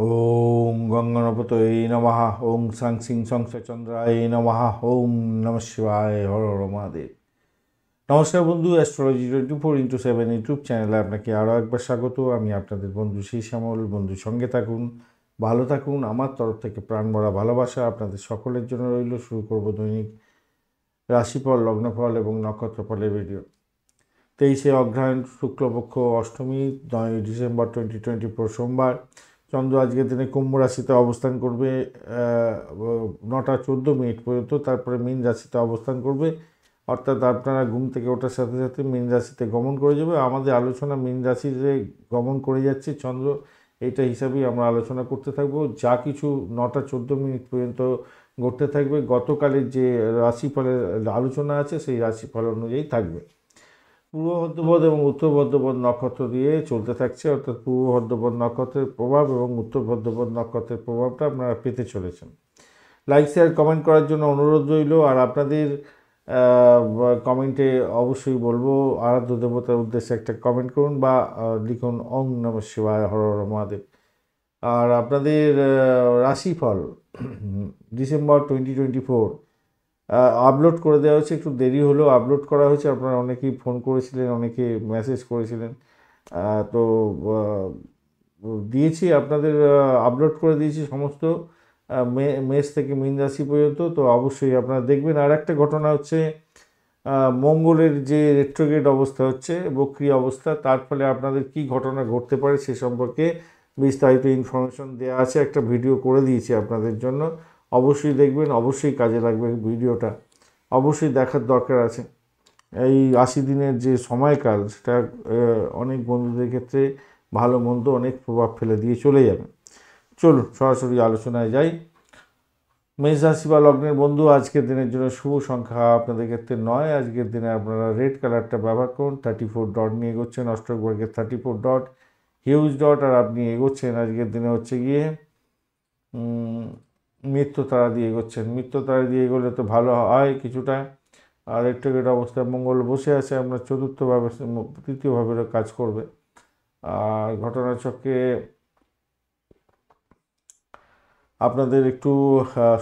ওম গঙ্গণপতয়ে নমঃ। ওম সাং সিং সংসচন্দ্রায় নমঃ। ওম নমঃ শিবায়। হর হর মহাদেব। নমস্কার বন্ধু, অ্যাস্ট্রোলজি 24x7 ইউটিউব চ্যানেলে আপনাকে আরও একবার স্বাগত। আমি আপনাদের বন্ধু শ্রী শ্যামল। বন্ধু সঙ্গে থাকুন, ভালো থাকুন। আমার তরফ থেকে প্রাণ ভরা ভালোবাসা আপনাদের সকলের জন্য রইল। শুরু করব দৈনিক রাশিফল, লগ্নফল এবং নক্ষত্রফলের ভিডিও। 23শে অগ্রহায়ণ, শুক্লপক্ষ, অষ্টমী, 9 ডিসেম্বর 2024 সোমবার। চন্দ্র আজকের দিনে কুম্ভ রাশিতে অবস্থান করবে 9টা 14 মিনিট পর্যন্ত, তারপরে মীন রাশিতে অবস্থান করবে। অর্থাৎ আপনারা ঘুম থেকে ওঠার সাথে সাথে মীন রাশিতে গমন করে যাবে। আমাদের আলোচনা মীন রাশিতে গমন করে যাচ্ছে চন্দ্র, এইটা হিসাবেই আমরা আলোচনা করতে থাকবো। যা কিছু 9টা 14 মিনিট পর্যন্ত ঘটতে থাকবে, গতকালের যে রাশিফলের আলোচনা আছে সেই রাশিফল অনুযায়ী থাকবে। পূর্ব ভদ্রপদ এবং উত্তর ভদ্রপদ নক্ষত্র দিয়ে চলতে থাকছে, অর্থাৎ পূর্ব ভদ্রপদ নক্ষত্রের প্রভাব এবং উত্তর ভদ্রপদ নক্ষত্রের প্রভাবটা আপনারা পেতে চলেছেন। লাইক শেয়ার কমেন্ট করার জন্য অনুরোধ রইল। আর আপনাদের কমেন্টে অবশ্যই বলবো আরাধ্য দেবতার উদ্দেশ্যে একটা কমেন্ট করুন বা লিখুন ওম নমঃ শিবায়, হর হর মহাদেব। আর আপনাদের রাশিফল ডিসেম্বর 2024 আপলোড করে দেওয়া হয়েছে। একটু দেরি হলেও আপলোড করা হয়েছে। আপনারা অনেকেই ফোন করেছিলেন, অনেকে মেসেজ করেছিলেন, তো দিয়েছি আপনাদের, আপলোড করে দিয়েছি সমস্ত মেষ থেকে মীন রাশি পর্যন্ত। তো অবশ্যই আপনারা দেখবেন। আর একটা ঘটনা হচ্ছে, মঙ্গলের যে রেট্রোগ্রেড অবস্থা হচ্ছে, বক্রী অবস্থা, তার ফলে আপনাদের কি ঘটনা ঘটতে পারে সে সম্পর্কে বিস্তারিত ইনফরমেশন দেওয়া আছে। একটা ভিডিও করে দিয়েছি আপনাদের জন্য, অবশ্যই দেখবেন, অবশ্যই কাজে লাগবে ভিডিওটা, অবশ্যই দেখার দরকার আছে। এই 80 দিনের যে সময়কাল, সেটা অনেক বন্ধুদের ক্ষেত্রে ভালো মন্দ অনেক প্রভাব ফেলে দিয়ে চলে যাবে। চলুন সরাসরি আলোচনায় যাই। মেষ রাশি বা লগ্নের বন্ধু, আজকের দিনের জন্য শুভ সংখ্যা আপনাদের ক্ষেত্রে 9। আজকের দিনে আপনারা রেড কালারটা ব্যবহার করুন। 34 ডট নিয়ে এগোচ্ছেন, অষ্টক বর্গের 34 ডট, হিউজ ডট। আর আপনি এগোচ্ছেন আজকের দিনে হচ্ছে গিয়ে মিত্র তারা দিয়ে এগোচ্ছেন। মিত্র তারা দিয়ে এগোলে তো ভালো হয় কিছুটা। আর রেট্রোগ্রেড অবস্থায় মঙ্গল বসে আছে, আপনার চতুর্থভাবে, তৃতীয়ভাবেরও কাজ করবে। আর ঘটনাচক্রে আপনাদের একটু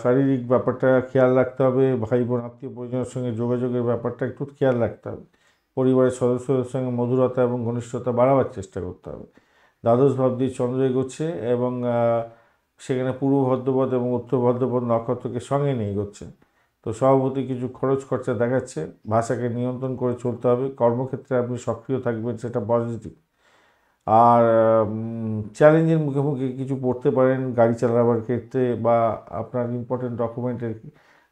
শারীরিক ব্যাপারটা খেয়াল রাখতে হবে। ভাই বোন আত্মীয় পরিজনের সঙ্গে যোগাযোগের ব্যাপারটা একটু খেয়াল রাখতে হবে। পরিবারের সদস্যদের সঙ্গে মধুরতা এবং ঘনিষ্ঠতা বাড়াবার চেষ্টা করতে হবে। দ্বাদশ ভাব দিয়ে চন্দ্র এগোচ্ছে এবং সেখানে পূর্ব ভদ্রপদ এবং উত্তর ভদ্রপদ নক্ষত্রকে সঙ্গে নিয়ে এগোচ্ছে। তো স্বভাবতই কিছু খরচ খরচা দেখাচ্ছে। ভাষাকে নিয়ন্ত্রণ করে চলতে হবে। কর্মক্ষেত্রে আপনি সক্রিয় থাকবেন, সেটা পজিটিভ। আর চ্যালেঞ্জের মুখোমুখি কিছু পড়তে পারেন গাড়ি চালাবার ক্ষেত্রে, বা আপনার ইম্পর্টেন্ট ডকুমেন্টের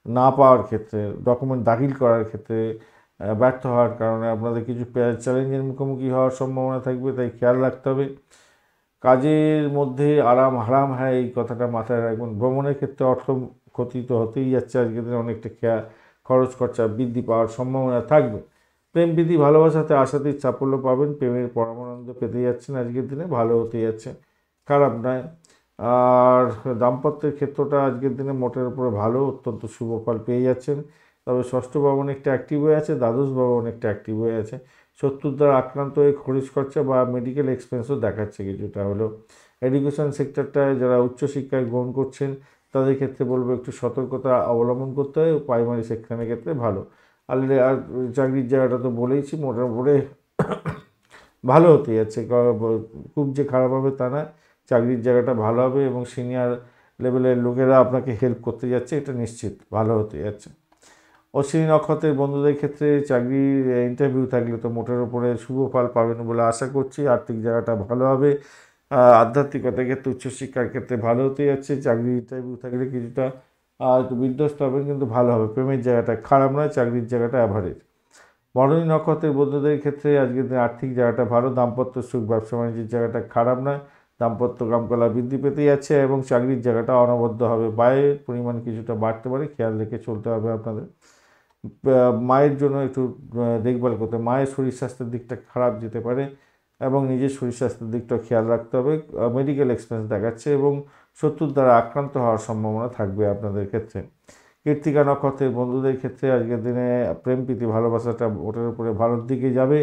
না পাওয়ার ক্ষেত্রে, ডকুমেন্ট দাখিল করার ক্ষেত্রে ব্যর্থ হওয়ার কারণে আপনাদের কিছু চ্যালেঞ্জের মুখোমুখি হওয়ার সম্ভাবনা থাকবে, তাই খেয়াল রাখতে হবে। কাজের মধ্যে আরাম হারাম, হ্যাঁ এই কথাটা মাথায় রাখবেন। ভ্রমণের ক্ষেত্রে অর্থ ক্ষতি তো হতেই যাচ্ছে, আজকের দিনে অনেকটা খরচ খরচা বৃদ্ধি পাওয়ার সম্ভাবনা থাকবে। প্রেম প্রীতি ভালোবাসাতে আশাতীত সাফল্য পাবেন। প্রেমের পরমানন্দ পেতে যাচ্ছেন আজকের দিনে, ভালো হতে যাচ্ছে, খারাপ নয়। আর দাম্পত্যের ক্ষেত্রটা আজকের দিনে মোটের উপরে ভালো, অত্যন্ত শুভ ফল পেয়ে যাচ্ছেন। তবে ষষ্ঠ ভাব অনেকটা অ্যাক্টিভ হয়ে আছে, দ্বাদশ ভাব অনেকটা অ্যাক্টিভ হয়ে আছে। শত্রুর দ্বারা আক্রান্ত হয়ে খরচ খরচা বা মেডিকেল এক্সপেন্সও দেখাচ্ছে কিছুটা হলেও। এডুকেশন সেক্টরটায় যারা উচ্চশিক্ষায় গ্রহণ করছেন তাদের ক্ষেত্রে বলবো একটু সতর্কতা অবলম্বন করতে হয়। প্রাইমারি সেকশনের ক্ষেত্রে ভালো। আর চাকরির জায়গাটা তো বলেইছি, মোটামুটি ভালো হতে যাচ্ছে। খুব যে খারাপ হবে তা না, চাকরির জায়গাটা ভালো হবে এবং সিনিয়র লেভেলের লোকেরা আপনাকে হেল্প করতে যাচ্ছে, এটা নিশ্চিত ভালো হতে যাচ্ছে। অশ্বিনী নক্ষত্রের বন্ধুদের ক্ষেত্রে চাকরির ইন্টারভিউ থাকলে তো মোটের উপরে শুভ ফল পাবেন বলে আশা করছি। আর্থিক জায়গাটা ভালো হবে। আধ্যাত্মিকতার ক্ষেত্রে, উচ্চশিক্ষার ক্ষেত্রে ভালো হতে যাচ্ছে। চাকরির ইন্টারভিউ থাকলে কিছুটা একটু বিধ্বস্ত হবেন, কিন্তু ভালো হবে। প্রেমের জায়গাটা খারাপ নয়, চাকরির জায়গাটা অ্যাভারেজ। ভরণী নক্ষত্রের বন্ধুদের ক্ষেত্রে আজকের দিন আর্থিক জায়গাটা ভালো। দাম্পত্য সুখ, ব্যবসা বাণিজ্যের জায়গাটা খারাপ নয়। দাম্পত্য কামকলা বৃদ্ধি পেতে যাচ্ছে এবং চাকরির জায়গাটা অনবদ্য হবে। ব্যয়ের পরিমাণ কিছুটা বাড়তে পারে, খেয়াল রেখে চলতে হবে আপনাদের। মায়ের জন্য একটু দেখভাল করতে, মায়ের শরীর স্বাস্থ্যের দিকটা খারাপ যেতে পারে এবং নিজের শরীর স্বাস্থ্যের দিকটা খেয়াল রাখতে হবে। মেডিকেল এক্সপেন্স দেখাচ্ছে এবং শত্রুর দ্বারা আক্রান্ত হওয়ার সম্ভাবনা থাকবে আপনাদের ক্ষেত্রে। কৃত্তিকা নক্ষত্রের বন্ধুদের ক্ষেত্রে আজকের দিনে প্রেম প্রীতি ভালোবাসাটা ওটার উপরে ভালোর দিকে যাবে।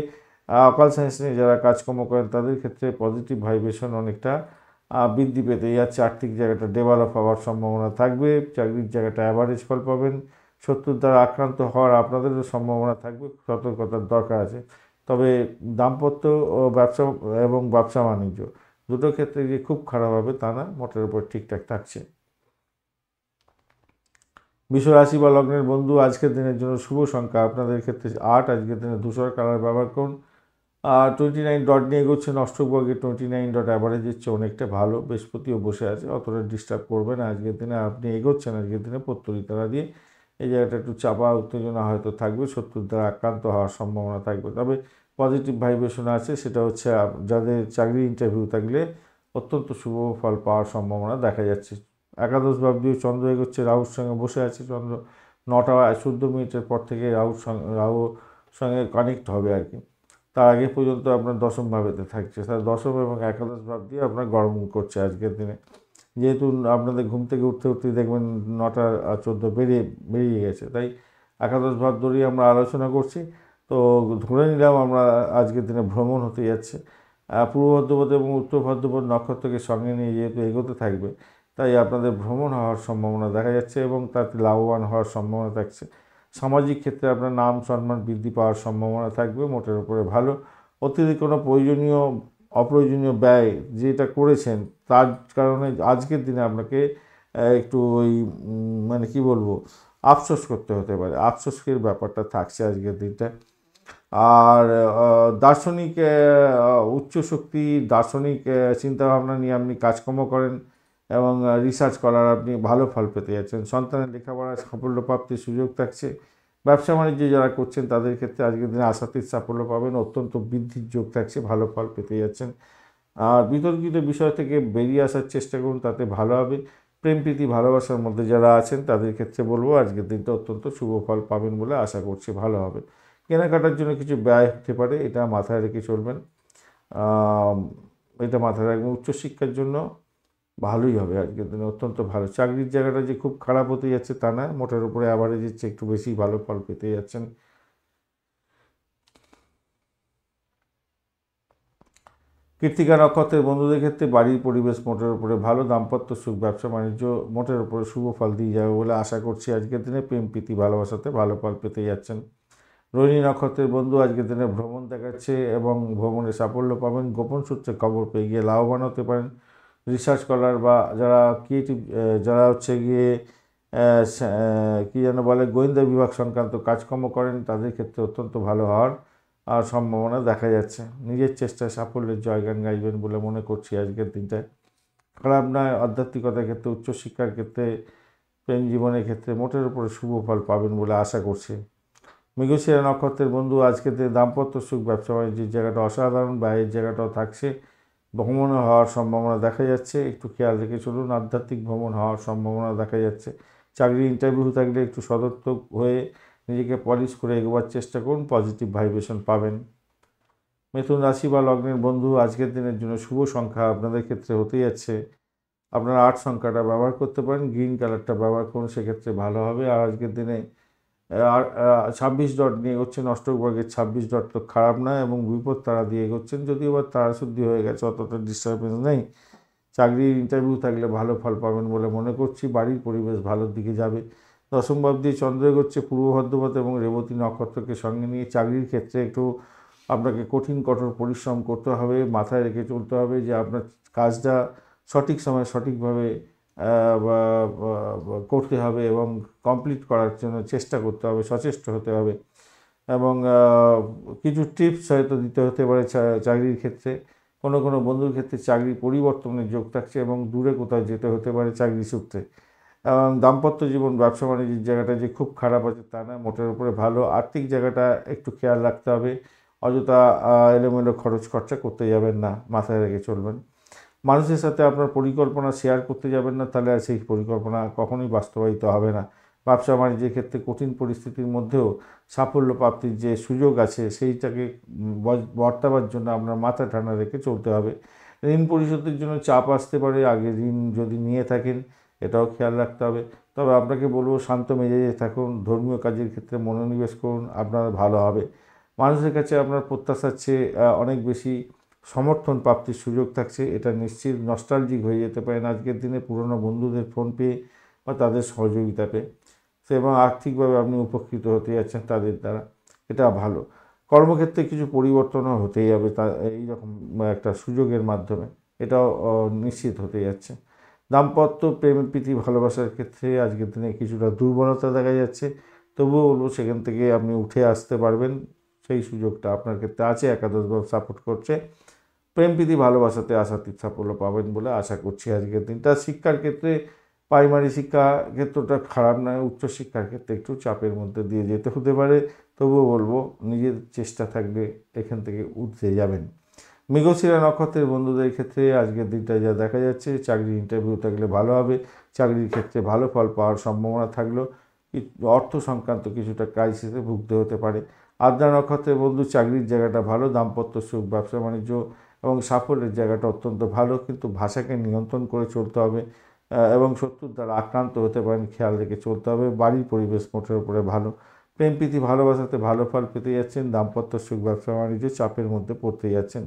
অকাল সায়েন্স নিয়ে যারা কাজকর্ম করেন তাদের ক্ষেত্রে পজিটিভ ভাইব্রেশন অনেকটা বৃদ্ধি পেতে যাচ্ছে। আর্থিক জায়গাটা ডেভেলপ হওয়ার সম্ভাবনা থাকবে। চাকরির জায়গাটা অ্যাভারেজ ফল পাবেন। শত্রুর দ্বারা আক্রান্ত হওয়ার আপনাদেরও সম্ভাবনা থাকবে, সতর্কতার দরকার আছে। তবে দাম্পত্য ও ব্যবসা এবং ব্যবসা বাণিজ্য দুটো ক্ষেত্রে যে খুব খারাপ হবে তা না, মোটের উপর ঠিকঠাক থাকছে। বৃষ রাশি বা লগ্নের বন্ধু, আজকের দিনের জন্য শুভ সংখ্যা আপনাদের ক্ষেত্রে 8। আজকের দিনে ধূসর কালার ব্যবহার করুন। 29 ডট নিয়ে এগোচ্ছেন। অষ্টকবর্গে 29 ডট অ্যাভারেজের চেয়ে অনেকটা ভালো। বৃহস্পতিও বসে আছে, অতটা ডিস্টার্ব করবে না আজকের দিনে। আপনি এগোচ্ছেন আজকের দিনে প্রত্যরিতারা দিয়ে। এই জায়গাটা একটু চাপা উত্তেজনা হয়তো থাকবে, শত্রুর দ্বারা আক্রান্ত হওয়ার সম্ভাবনা থাকবে। তবে পজিটিভ ভাইব্রেশন আছে, সেটা হচ্ছে যাদের চাকরি ইন্টারভিউ থাকলে অত্যন্ত শুভ ফল পাওয়ার সম্ভাবনা দেখা যাচ্ছে। একাদশ ভাব দিয়ে চন্দ্র এগোচ্ছে, রাহুর সঙ্গে বসে আছে। চন্দ্র 9টা 14 মিনিটের পর থেকে রাহুর সঙ্গে কানেক্ট হবে আর কি। তার আগে পর্যন্ত আপনার দশম ভাবেতে থাকছে। তার দশম এবং একাদশ ভাব দিয়ে আপনার গরম করছে আজকের দিনে। যেহেতু আপনাদের ঘুম থেকে উঠতে উঠতেই দেখবেন 9টা 14 বেরিয়ে গেছে, তাই একাদশ ভাব ধরেই আমরা আলোচনা করছি। তো ধরে নিলাম আমরা আজকের দিনে ভ্রমণ হতে যাচ্ছে। পূর্ব ভাদ্রপদ এবং উত্তর ভাদ্রপদ নক্ষত্রকে সঙ্গে নিয়ে যেহেতু এগোতে থাকবে, তাই আপনাদের ভ্রমণ হওয়ার সম্ভাবনা দেখা যাচ্ছে এবং তাতে লাভবান হওয়ার সম্ভাবনা থাকছে। সামাজিক ক্ষেত্রে আপনার নাম সম্মান বৃদ্ধি পাওয়ার সম্ভাবনা থাকবে, মোটের উপরে ভালো। অতিরিক্ত কোনো অপ্রয়োজনীয় ব্যয় যেটা করেছেন তার কারণে আজকের দিনে আপনাকে একটু ওই মানে কি বলবো, আফসোস করতে হতে পারে। আফসোসের ব্যাপারটা থাকছে আজকের দিনটা। আর দার্শনিক উচ্চ শক্তি, দার্শনিক চিন্তাভাবনা নিয়ে আপনি কাজকর্ম করেন এবং রিসার্চ করার আপনি ভালো ফল পেতে যাচ্ছেন। সন্তানের লেখাপড়ায় সাফল্য প্রাপ্তির সুযোগ থাকছে। ব্যবসা বাণিজ্য যারা করছেন তাদের ক্ষেত্রে আজকের দিনে আশাতীত সাফল্য পাবেন। অত্যন্ত বৃদ্ধির যোগ থাকছে, ভালো ফল পেতে যাচ্ছেন। আর বিতর্কিত বিষয় থেকে বেরিয়ে আসার চেষ্টা করুন, তাতে ভালো হবে। প্রেম প্রীতি ভালোবাসার মধ্যে যারা আছেন তাদের ক্ষেত্রে বলবো আজকের দিনটা অত্যন্ত শুভ ফল পাবেন বলে আশা করছি, ভালো হবে। কেনাকাটার জন্য কিছু ব্যয় হতে পারে, এটা মাথায় রেখে চলবেন। এটা মাথায় রাখবেন। উচ্চশিক্ষার জন্য ভালোই হবে আজকের দিনে, অত্যন্ত ভালো। চাকরির জায়গাটা যে খুব খারাপ হতে যাচ্ছে তা না, মোটের উপরে অ্যাভারেজের চেয়ে একটু বেশি ভালো ফল পেতে যাচ্ছেন। কৃত্তিকা নক্ষত্রের বন্ধুদের ক্ষেত্রে বাড়ির পরিবেশ মোটের উপরে ভালো। দাম্পত্য সুখ, ব্যবসা বাণিজ্য মোটের উপরে শুভ ফল দিয়ে যাবে বলে আশা করছি। আজকের দিনে প্রেম প্রীতি ভালোবাসাতে ভালো ফল পেতে যাচ্ছেন। রোহিণী নক্ষত্রের বন্ধু, আজকের দিনে ভ্রমণ দেখাচ্ছে এবং ভ্রমণে সাফল্য পাবেন। গোপন সূত্রে খবর পেয়ে গিয়ে লাভবান হতে পারেন। রিসার্চ স্কলার বা যারা ক্রিয়েটিভ, যারা হচ্ছে গিয়ে কী যেন বলে, গোয়েন্দা বিভাগ সংক্রান্ত কাজকর্ম করেন, তাদের ক্ষেত্রে অত্যন্ত ভালো হওয়ার আর সম্ভাবনা দেখা যাচ্ছে। নিজের চেষ্টায় সাফল্যের জয়গান গাইবেন বলে মনে করছি আজকের দিনটায়। খারাপ নয়। আধ্যাত্মিকতার ক্ষেত্রে, উচ্চশিক্ষার ক্ষেত্রে, প্রেম জীবনের ক্ষেত্রে মোটের উপরে শুভ ফল পাবেন বলে আশা করছি। মৃগশিরা নক্ষত্রের বন্ধু, আজকের দিনে দাম্পত্য সুখ, ব্যবসা বাণিজ্যের জায়গাটা অসাধারণ। ব্যয়ের জায়গাটাও থাকছে। ভ্রমণ হওয়ার সম্ভাবনা দেখা যাচ্ছে, একটু খেয়াল রেখে চলুন। আধ্যাত্মিক ভ্রমণ হওয়ার সম্ভাবনা দেখা যাচ্ছে। চাকরি ইন্টারভিউ থাকলে একটু সদর্থক হয়ে নিজেকে পলিশ করে এগোবার চেষ্টা করুন, পজিটিভ ভাইব্রেশন পাবেন। মিথুন রাশি বা লগ্নের বন্ধু, আজকের দিনের জন্য শুভ সংখ্যা আপনাদের ক্ষেত্রে হতে যাচ্ছে, আপনারা 8 সংখ্যাটা ব্যবহার করতে পারেন। গ্রিন কালারটা ব্যবহার করুন, সেক্ষেত্রে ভালো হবে। আর আজকের দিনে 26 ডট নিয়ে এগোচ্ছেন। অষ্টকবর্গের 26 ডট তো খারাপ নয় এবং বিপদ তারা দিয়ে এগোচ্ছেন, যদিও বা তারাশুদ্ধি হয়ে গেছে, অতটা ডিস্টারবেন্স নেই। চাকরির ইন্টারভিউ থাকলে ভালো ফল পাবেন বলে মনে করছি। বাড়ির পরিবেশ ভালোর দিকে যাবে। দশম ভাব দিয়ে চন্দ্র এগোচ্ছে পূর্ব ভাদ্রপদ এবং রেবতী নক্ষত্রকে সঙ্গে নিয়ে। চাকরির ক্ষেত্রে একটু আপনাকে কঠোর পরিশ্রম করতে হবে। মাথায় রেখে চলতে হবে যে আপনার কাজটা সঠিক সময়ে সঠিকভাবে করতে হবে এবং কমপ্লিট করার জন্য চেষ্টা করতে হবে, সচেষ্ট হতে হবে। এবং কিছু টিপস হয়তো দিতে হতে পারে চাকরির ক্ষেত্রে। কোনো বন্ধুর ক্ষেত্রে চাকরি পরিবর্তনের যোগ থাকছে এবং দূরে কোথাও যেতে হতে পারে চাকরি সূত্রে। এবং দাম্পত্য জীবন, ব্যবসা বাণিজ্যের জায়গাটা যে খুব খারাপ আছে তা না, মোটের উপরে ভালো। আর্থিক জায়গাটা একটু খেয়াল রাখতে হবে। অযথা এলোমেলো খরচ খরচা করতে যাবেন না, মাথায় রেখে চলবেন। মানুষের সাথে আপনার পরিকল্পনা শেয়ার করতে যাবেন না, তাহলে আর সেই পরিকল্পনা কখনোই বাস্তবায়িত হবে না। ব্যবসা বাণিজ্যের ক্ষেত্রে কঠিন পরিস্থিতির মধ্যেও সাফল্য প্রাপ্তির যে সুযোগ আছে সেইটাকে বর্তাবার জন্য আপনার মাথা ঠান্ডা রেখে চলতে হবে। ঋণ পরিশোধের জন্য চাপ আসতে পারে, আগে ঋণ যদি নিয়ে থাকেন এটাও খেয়াল রাখতে হবে। তবে আপনাকে বলবো শান্ত মেজাজে থাকুন, ধর্মীয় কাজের ক্ষেত্রে মনোনিবেশ করুন, আপনার ভালো হবে। মানুষের কাছে আপনার প্রত্যাশার চেয়ে অনেক বেশি সমর্থন প্রাপ্তির সুযোগ থাকছে, এটা নিশ্চিত নস্টালজিক হয়ে যেতে পারেন আজকের দিনে পুরনো বন্ধুদের ফোন পেয়ে বা তাদের সহযোগিতা পেয়ে, এবং আর্থিকভাবে আপনি উপকৃত হতে যাচ্ছেন তাদের দ্বারা, এটা ভালো। কর্মক্ষেত্রে কিছু পরিবর্তনও হতেই হবে তা এইরকম একটা সুযোগের মাধ্যমে, এটাও নিশ্চিত হতে যাচ্ছে। দাম্পত্য প্রেম প্রীতি ভালোবাসার ক্ষেত্রে আজকের দিনে কিছুটা দুর্বলতা দেখা যাচ্ছে, তবুও বলবো সেখান থেকে আপনি উঠে আসতে পারবেন, সেই সুযোগটা আপনার ক্ষেত্রে আছে, একাদশ ভাব সাপোর্ট করছে। প্রেম প্রীতি ভালোবাসাতে আশাতীত সাফল্য পাবেন বলে আশা করছি আজকের দিনটা। শিক্ষার ক্ষেত্রে প্রাইমারি শিক্ষা ক্ষেত্রটা খারাপ নয়, উচ্চশিক্ষার ক্ষেত্রে একটু চাপের মধ্যে দিয়ে যেতে হতে পারে, তবুও বলবো নিজের চেষ্টা থাকবে এখান থেকে উঠতে যাবেন। মৃগশিরা নক্ষত্রের বন্ধুদের ক্ষেত্রে আজকের দিনটা যা দেখা যাচ্ছে, চাকরির ইন্টারভিউ থাকলে ভালো হবে, চাকরির ক্ষেত্রে ভালো ফল পাওয়ার সম্ভাবনা থাকলেও অর্থ সংক্রান্ত কিছুটা ক্রাইসিসে ভুগতে হতে পারে। আদ্রা নক্ষত্রের বন্ধু চাকরির জায়গাটা ভালো, দাম্পত্য সুখ, ব্যবসা বাণিজ্য এবং সাফল্যের জায়গাটা অত্যন্ত ভালো, কিন্তু ভাষাকে নিয়ন্ত্রণ করে চলতে হবে এবং শত্রুর দ্বারা আক্রান্ত হতে পারেন, খেয়াল রেখে চলতে হবে। বাড়ির পরিবেশ মোটের উপরে ভালো, প্রেম প্রীতি ভালোবাসাতে ভালো ফল পেতে যাচ্ছেন, দাম্পত্য সুখ, ব্যবসা বাণিজ্য চাপের মধ্যে পড়তে যাচ্ছেন।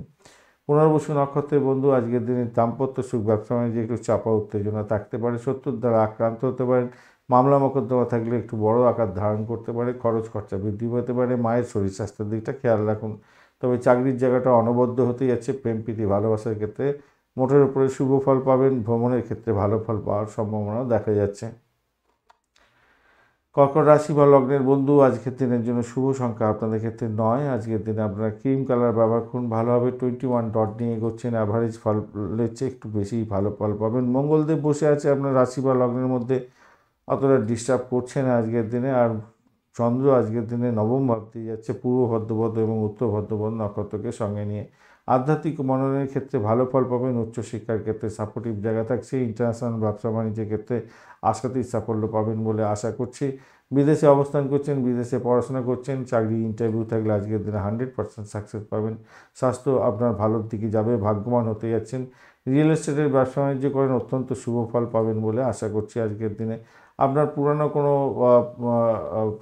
পুনর্বসু নক্ষত্রের বন্ধু আজকের দিনে দাম্পত্য সুখ, ব্যবসা বাণিজ্যে একটু চাপা উত্তেজনা থাকতে পারে, শত্রুর দ্বারা আক্রান্ত হতে পারেন, মামলা মোকদ্দমা থাকলে একটু বড় আকার ধারণ করতে পারে, খরচ খরচা বৃদ্ধি পেতে পারে, মায়ের শরীর স্বাস্থ্যের দিকটা খেয়াল রাখুন। তবে চাকরির জায়গাটা অনবদ্য হতে যাচ্ছে, প্রেম প্রীতি ভালোবাসার ক্ষেত্রে মোটের উপরে শুভ ফল পাবেন, ভ্রমণের ক্ষেত্রে ভালো ফল পাওয়ার সম্ভাবনাও দেখা যাচ্ছে। কর্কট রাশি বা লগ্নের বন্ধু আজকের দিনের জন্য শুভ সংখ্যা আপনাদের ক্ষেত্রে 9, আজকের দিনে আপনারা ক্রিম কালার ব্যবহার করুন, ভালো হবে। 21 ডট নিয়ে এগোচ্ছেন, অ্যাভারেজ ফলের চেয়ে একটু বেশি ভালো ফল পাবেন। মঙ্গলদেব বসে আছে আপনার রাশি বা লগ্নের মধ্যে, অতটা ডিস্টার্ব করছে না আজকের দিনে। আর চন্দ্র আজকের দিনে নবম ভাব দিয়ে যাচ্ছে, পূর্ব ভদ্রপদ এবং উত্তর ভদ্রপদ নক্ষত্রকে সঙ্গে নিয়ে। আধ্যাত্মিক মননের ক্ষেত্রে ভালো ফল পাবেন, উচ্চশিক্ষার ক্ষেত্রে সাপোর্টিভ জায়গা থাকছে, ইন্টারন্যাশনাল ব্যবসা বাণিজ্যের ক্ষেত্রে আশাতীত সাফল্য পাবেন বলে আশা করছি। বিদেশে অবস্থান করছেন, বিদেশে পড়াশোনা করছেন, চাকরি ইন্টারভিউ থাকলে আজকের দিনে 100% সাকসেস পাবেন। স্বাস্থ্য আপনার ভালোর দিকে যাবে, ভাগ্যবান হতে যাচ্ছেন। রিয়েল এস্টেটের ব্যবসা বাণিজ্য করেন, অত্যন্ত শুভ ফল পাবেন বলে আশা করছি আজকের দিনে। আপনার পুরানো কোনো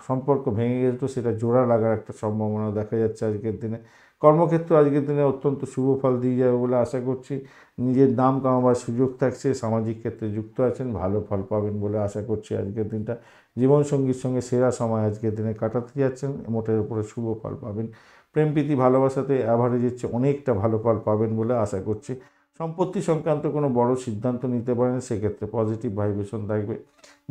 সম্পর্ক ভেঙে গেছে তো সেটা জোড়া লাগার একটা সম্ভাবনা দেখা যাচ্ছে আজকের দিনে। কর্মক্ষেত্র আজকের দিনে অত্যন্ত শুভ ফল দিয়ে যাবে বলে আশা করছি। নিজের নাম কামাবার সুযোগ থাকছে, সামাজিক ক্ষেত্রে যুক্ত আছেন, ভালো ফল পাবেন বলে আশা করছি আজকের দিনটা। জীবনসঙ্গীর সঙ্গে সেরা সময় আজকের দিনে কাটাতে যাচ্ছেন, মোটের উপরে শুভ ফল পাবেন। প্রেম প্রীতি ভালোবাসাতে অ্যাভারেজের চেয়ে অনেকটা ভালো ফল পাবেন বলে আশা করছি। সম্পত্তি সংক্রান্ত কোনো বড় সিদ্ধান্ত নিতে পারেন, সেক্ষেত্রে পজিটিভ ভাইব্রেশন থাকবে।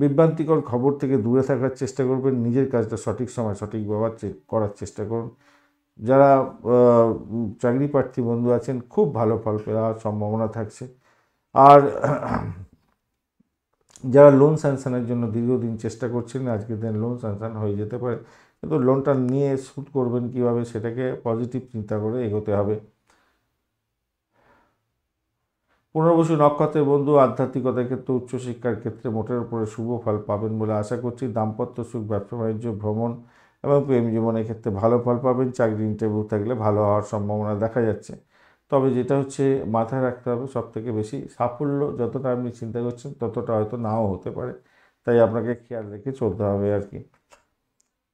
বিভ্রান্তিকর খবর থেকে দূরে থাকার চেষ্টা করবেন, নিজের কাজটা সঠিক সময় সঠিক ব্যবহার করার চেষ্টা করুন। যারা চাকরি প্রার্থী বন্ধু আছেন, খুব ভালো ফল পাওয়ার সম্ভাবনা থাকছে। আর যারা লোন স্যাংশনের জন্য দীর্ঘদিন চেষ্টা করছেন, আজকের দিন লোন স্যাংশন হয়ে যেতে পারে, কিন্তু লোনটা নিয়ে শুট করবেন কীভাবে সেটাকে পজিটিভ চিন্তা করে এগোতে হবে। পুনর্বসু নক্ষত্রের বন্ধু আধ্যাত্মিকতার ক্ষেত্রে, উচ্চশিক্ষার ক্ষেত্রে মোটের উপরে শুভ ফল পাবেন বলে আশা করছি। দাম্পত্য সুখ, ব্যবসা বাণিজ্য, ভ্রমণ এবং প্রেম জীবনের ক্ষেত্রে ভালো ফল পাবেন। চাকরি ইন্টারভিউ থাকলে ভালো হওয়ার সম্ভাবনা দেখা যাচ্ছে। তবে যেটা হচ্ছে মাথায় রাখতে হবে, সবথেকে বেশি সাফল্য যতটা আপনি চিন্তা করছেন ততটা হয়তো নাও হতে পারে, তাই আপনাকে খেয়াল রেখে চলতে হবে আর কি।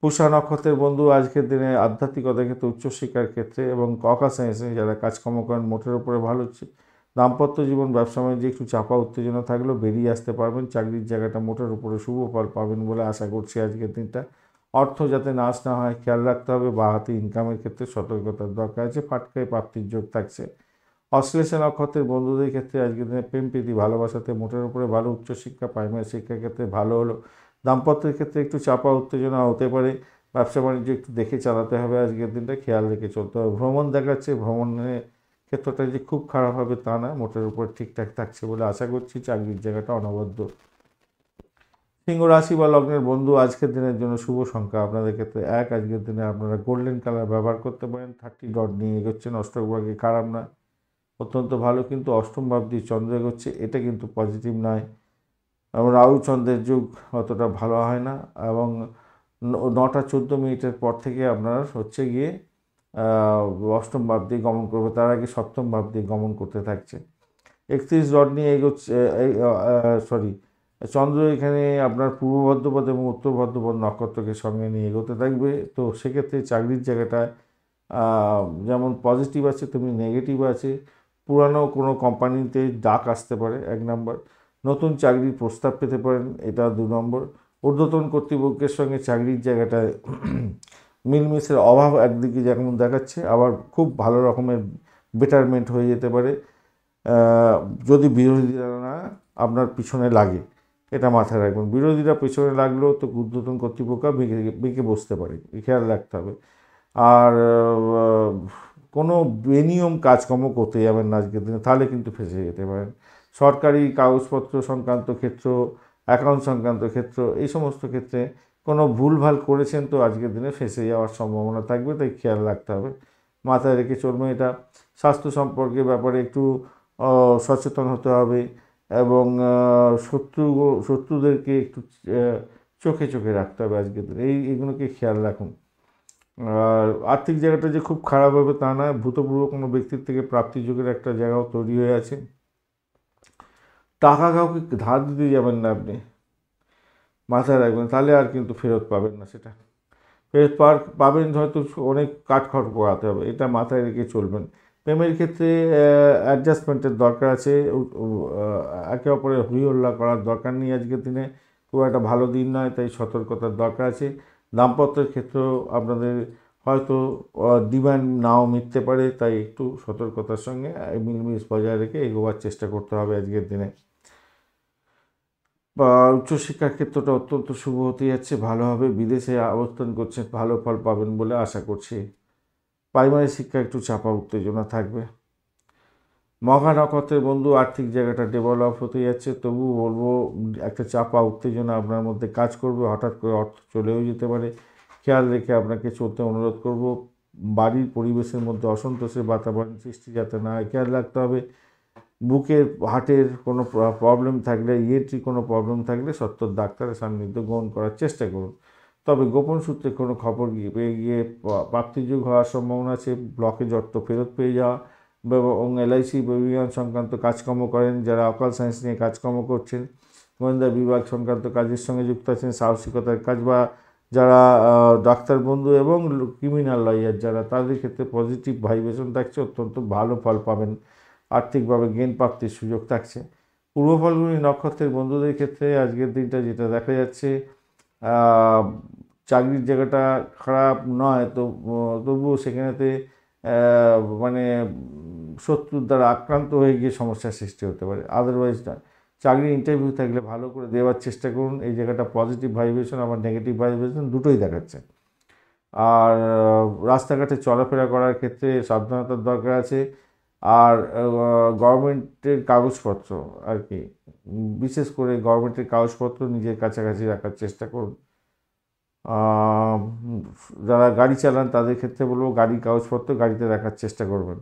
পুষা নক্ষত্রের বন্ধু আজকের দিনে আধ্যাত্মিকতার ক্ষেত্রে, উচ্চশিক্ষার ক্ষেত্রে এবং ককা সায়েন্সে যারা কাজকর্ম করেন মোটের উপরে ভালো হচ্ছে। দাম্পত্য জীবন, ব্যবসা বাণিজ্যে একটু চাপা উত্তেজনা থাকলেও বেরিয়ে আসতে পারবেন, চাকরির জায়গাটা মোটের উপরে শুভ ফল পাবেন বলে আশা করছি আজকের দিনটা। অর্থ যাতে নাশ না হয় খেয়াল রাখতে হবে, বা হাতে ইনকামের ক্ষেত্রে সতর্কতার দরকার আছে, ফাটকায় প্রাপ্তির যোগ থাকছে। অশ্লেষা নক্ষত্রের বন্ধুদের ক্ষেত্রে আজকের দিনে প্রেম প্রীতি ভালোবাসাতে মোটের উপরে ভালো, উচ্চশিক্ষা প্রাইমারি শিক্ষার ক্ষেত্রে ভালো হলো, দাম্পত্যের ক্ষেত্রে একটু চাপা উত্তেজনা হতে পারে, ব্যবসা বাণিজ্য একটু দেখে চালাতে হবে আজকের দিনটা, খেয়াল রেখে চলতে হবে। ভ্রমণ দেখাচ্ছে, ভ্রমণের ক্ষেত্রটা যে খুব খারাপ হবে তা না, মোটের উপর ঠিকঠাক থাকছে বলে আশা করছি। চাকরির জায়গাটা অনবদ্য। সিংহ রাশি বা লগ্নের বন্ধু আজকের দিনের জন্য শুভ সংখ্যা আপনাদের ক্ষেত্রে 1, আজকের দিনে আপনারা গোল্ডেন কালার ব্যবহার করতে পারেন। 30 ডট নিয়ে এগোচ্ছেন, অষ্টকভাগে খারাপ না, অত্যন্ত ভালো, কিন্তু অষ্টম ভাব দিয়ে চন্দ্র এগোচ্ছে, এটা কিন্তু পজিটিভ নয়। এবং রাহু চন্দ্রের যুগ অতটা ভালো হয় না, এবং 9টা 14 মিনিটের পর থেকে আপনার হচ্ছে গিয়ে অষ্টম ভাব দিয়ে গমন করবে, তার আগে সপ্তম ভাব দিয়ে গমন করতে থাকছে। 31 ডট নিয়ে এগোচ্ছে, সরি, চন্দ্র এখানে আপনার পূর্ব ভদ্রপদ এবং উত্তর ভদ্রপদ নক্ষত্রকে সঙ্গে নিয়ে এগোতে থাকবে, তো সেক্ষেত্রে চাকরির জায়গাটায় যেমন পজিটিভ আছে তেমনি নেগেটিভ আছে। পুরানো কোনো কোম্পানিতে ডাক আসতে পারে 1 নম্বর। নতুন চাকরির প্রস্তাব পেতে পারেন, এটা 2 নম্বর। ঊর্ধ্বতন কর্তৃপক্ষের সঙ্গে চাকরির জায়গাটায় মিলমিশের অভাব একদিকে যেমন দেখাচ্ছে, আবার খুব ভালো রকমের বেটারমেন্ট হয়ে যেতে পারে যদি বিরোধীরা না আপনার পিছনে লাগে, এটা মাথায় রাখবেন। বিরোধীরা পিছনে লাগলেও তো ঊর্ধ্বতন কর্তৃপক্ষ বেঁকে বসতে পারে, খেয়াল রাখতে হবে। আর কোনো বেনিয়ম কাজকর্ম করতে যাবেন না আজকের দিনে, তাহলে কিন্তু ফেঁসে যেতে পারেন। সরকারি কাগজপত্র সংক্রান্ত ক্ষেত্র, অ্যাকাউন্ট সংক্রান্ত ক্ষেত্র, এই সমস্ত ক্ষেত্রে কোনো ভুলভাল করেছেন তো আজকের দিনে ফেঁসে যাওয়ার সম্ভাবনা থাকবে, তাই খেয়াল রাখতে হবে, মাথায় রেখে চলবে এটা। স্বাস্থ্য সম্পর্কে ব্যাপারে একটু সচেতন হতে হবে এবং শত্রুদেরকে একটু চোখে চোখে রাখতে হবে আজকের দিনে, এইগুলোকে খেয়াল রাখুন। আর আর্থিক জায়গাটা যে খুব খারাপ হবে তা নয়, ভূতপূর্ব কোনো ব্যক্তির থেকে প্রাপ্তিযোগের একটা জায়গাও তৈরি হয়ে আছে। টাকা কাউকে ধার দিতে যাবেন না আপনি, মাথায় রাখবেন, তাহলে আর কিন্তু ফেরত পাবেন না। সেটা ফেরত পাবেন হয়তো অনেক কাঠখড় পোড়াতে হবে, এটা মাথায় রেখে চলবেন। প্রেমের ক্ষেত্রে অ্যাডজাস্টমেন্টের দরকার আছে, একে অপরের হইহল্লা করার দরকার নেই আজকের দিনে, খুব একটা ভালো দিন নয়, তাই সতর্কতার দরকার আছে। দাম্পত্যের ক্ষেত্রেও আপনাদের হয়তো ডিমান্ড নাও মিটতে পারে, তাই একটু সতর্কতার সঙ্গে মিলমিশ বজায় রেখে এগোবার চেষ্টা করতে হবে আজকের দিনে। বা উচ্চশিক্ষার ক্ষেত্রটা অত্যন্ত শুভ হতে যাচ্ছে, ভালো হবে। বিদেশে অবস্থান করছেন, ভালো ফল পাবেন বলে আশা করছি। প্রাইমারি শিক্ষা একটু চাপা উত্তেজনা থাকবে। মঘা নক্ষত্রের বন্ধু, আর্থিক জায়গাটা ডেভেলপ হতে যাচ্ছে, তবু বলবো একটা চাপা উত্তেজনা আপনার মধ্যে কাজ করবে, হঠাৎ করে অর্থ চলেও যেতে পারে, খেয়াল রেখে আপনাকে চলতে অনুরোধ করব। বাড়ির পরিবেশের মধ্যে অসন্তোষের বাতাবরণ সৃষ্টি যাতে না হয় খেয়াল রাখতে হবে। বুকের হার্টের কোনো প্রবলেম থাকলে, ইএনটির কোনো প্রবলেম থাকলে সত্ত্বর ডাক্তারের সান্নিধ্য গ্রহণ করার চেষ্টা করুন। তবে গোপন সূত্রে কোনো খবর পেয়ে গিয়ে প্রাপ্তিযোগ হওয়ার সম্ভাবনা আছে, ব্লকেজ অর্থ ফেরত পেয়ে যাওয়া এবং এলআইসি বিমান সংক্রান্ত কাজকর্ম করেন, যারা অকাল সায়েন্স নিয়ে কাজকর্ম করছেন, গোয়েন্দা বিভাগ সংক্রান্ত কাজের সঙ্গে যুক্ত আছেন, সাহসিকতার কাজ, বা যারা ডাক্তার বন্ধু এবং ক্রিমিনাল লয়ার যারা, তাদের ক্ষেত্রে পজিটিভ ভাইব্রেশন থাকছে, অত্যন্ত ভালো ফল পাবেন, আর্থিকভাবে জ্ঞান প্রাপ্তির সুযোগ থাকছে। পূর্ব ফাল্গুনী নক্ষত্রের বন্ধুদের ক্ষেত্রে আজকের দিনটা যেটা দেখা যাচ্ছে, চাকরির জায়গাটা খারাপ নয় তো, তবুও সেখানেতে মানে শত্রুর দ্বারা আক্রান্ত হয়ে গিয়ে সমস্যার সৃষ্টি হতে পারে, আদারওয়াইজ না। চাকরির ইন্টারভিউ থাকলে ভালো করে দেওয়ার চেষ্টা করুন, এই জায়গাটা পজিটিভ ভাইব্রেশন আবার নেগেটিভ ভাইব্রেশন দুটোই দেখাচ্ছে। আর রাস্তাঘাটে চলাফেরা করার ক্ষেত্রে সাবধানতার দরকার আছে। আর গভর্নমেন্টের কাগজপত্র আর কি, বিশেষ করে গভর্নমেন্টের কাগজপত্র নিজের কাছাকাছি রাখার চেষ্টা করুন। যারা গাড়ি চালান তাদের ক্ষেত্রে বলবো গাড়ির কাগজপত্র গাড়িতে রাখার চেষ্টা করবেন।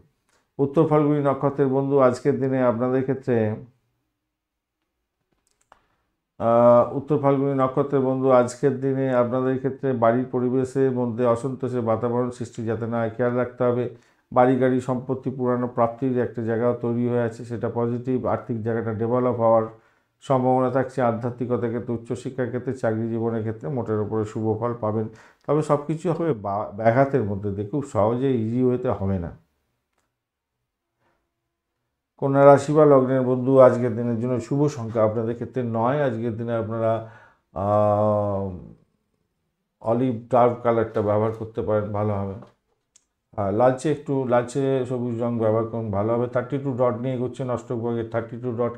উত্তর ফাল্গুনী নক্ষত্রের বন্ধু, আজকের দিনে আপনাদের ক্ষেত্রে উত্তর ফাল্গুনী নক্ষত্রের বন্ধু আজকের দিনে আপনাদের ক্ষেত্রে বাড়ির পরিবেশের মধ্যে অসন্তোষের বাতাবরণ সৃষ্টি যাতে না হয় খেয়াল রাখতে হবে। বাড়ি গাড়ি সম্পত্তি পুরানো প্রাপ্তির একটা জায়গাও তৈরি হয়ে আছে, সেটা পজিটিভ। আর্থিক জায়গাটা ডেভেলপ হওয়ার সম্ভাবনা থাকছে। আধ্যাত্মিকতার ক্ষেত্রে, উচ্চশিক্ষার ক্ষেত্রে, চাকরি জীবনের ক্ষেত্রে মোটের উপরে শুভ ফল পাবেন। তবে সব কিছু হবে ব্যাঘাতের মধ্যে দিয়ে, খুব সহজে ইজি ওয়েতে হবে না। কন্যা রাশি বা লগ্নের বন্ধু, আজকের দিনের জন্য শুভ সংখ্যা আপনাদের ক্ষেত্রে 9। আজকের দিনে আপনারা অলিভ ডার্ক কালারটা ব্যবহার করতে পারেন, ভালো হবে। আর লালচে সবুজ রঙ ব্যবহার করুন, ভালো হবে। 32 ডট নিয়ে এগোচ্ছেন অষ্টকভাগের, 32 ডট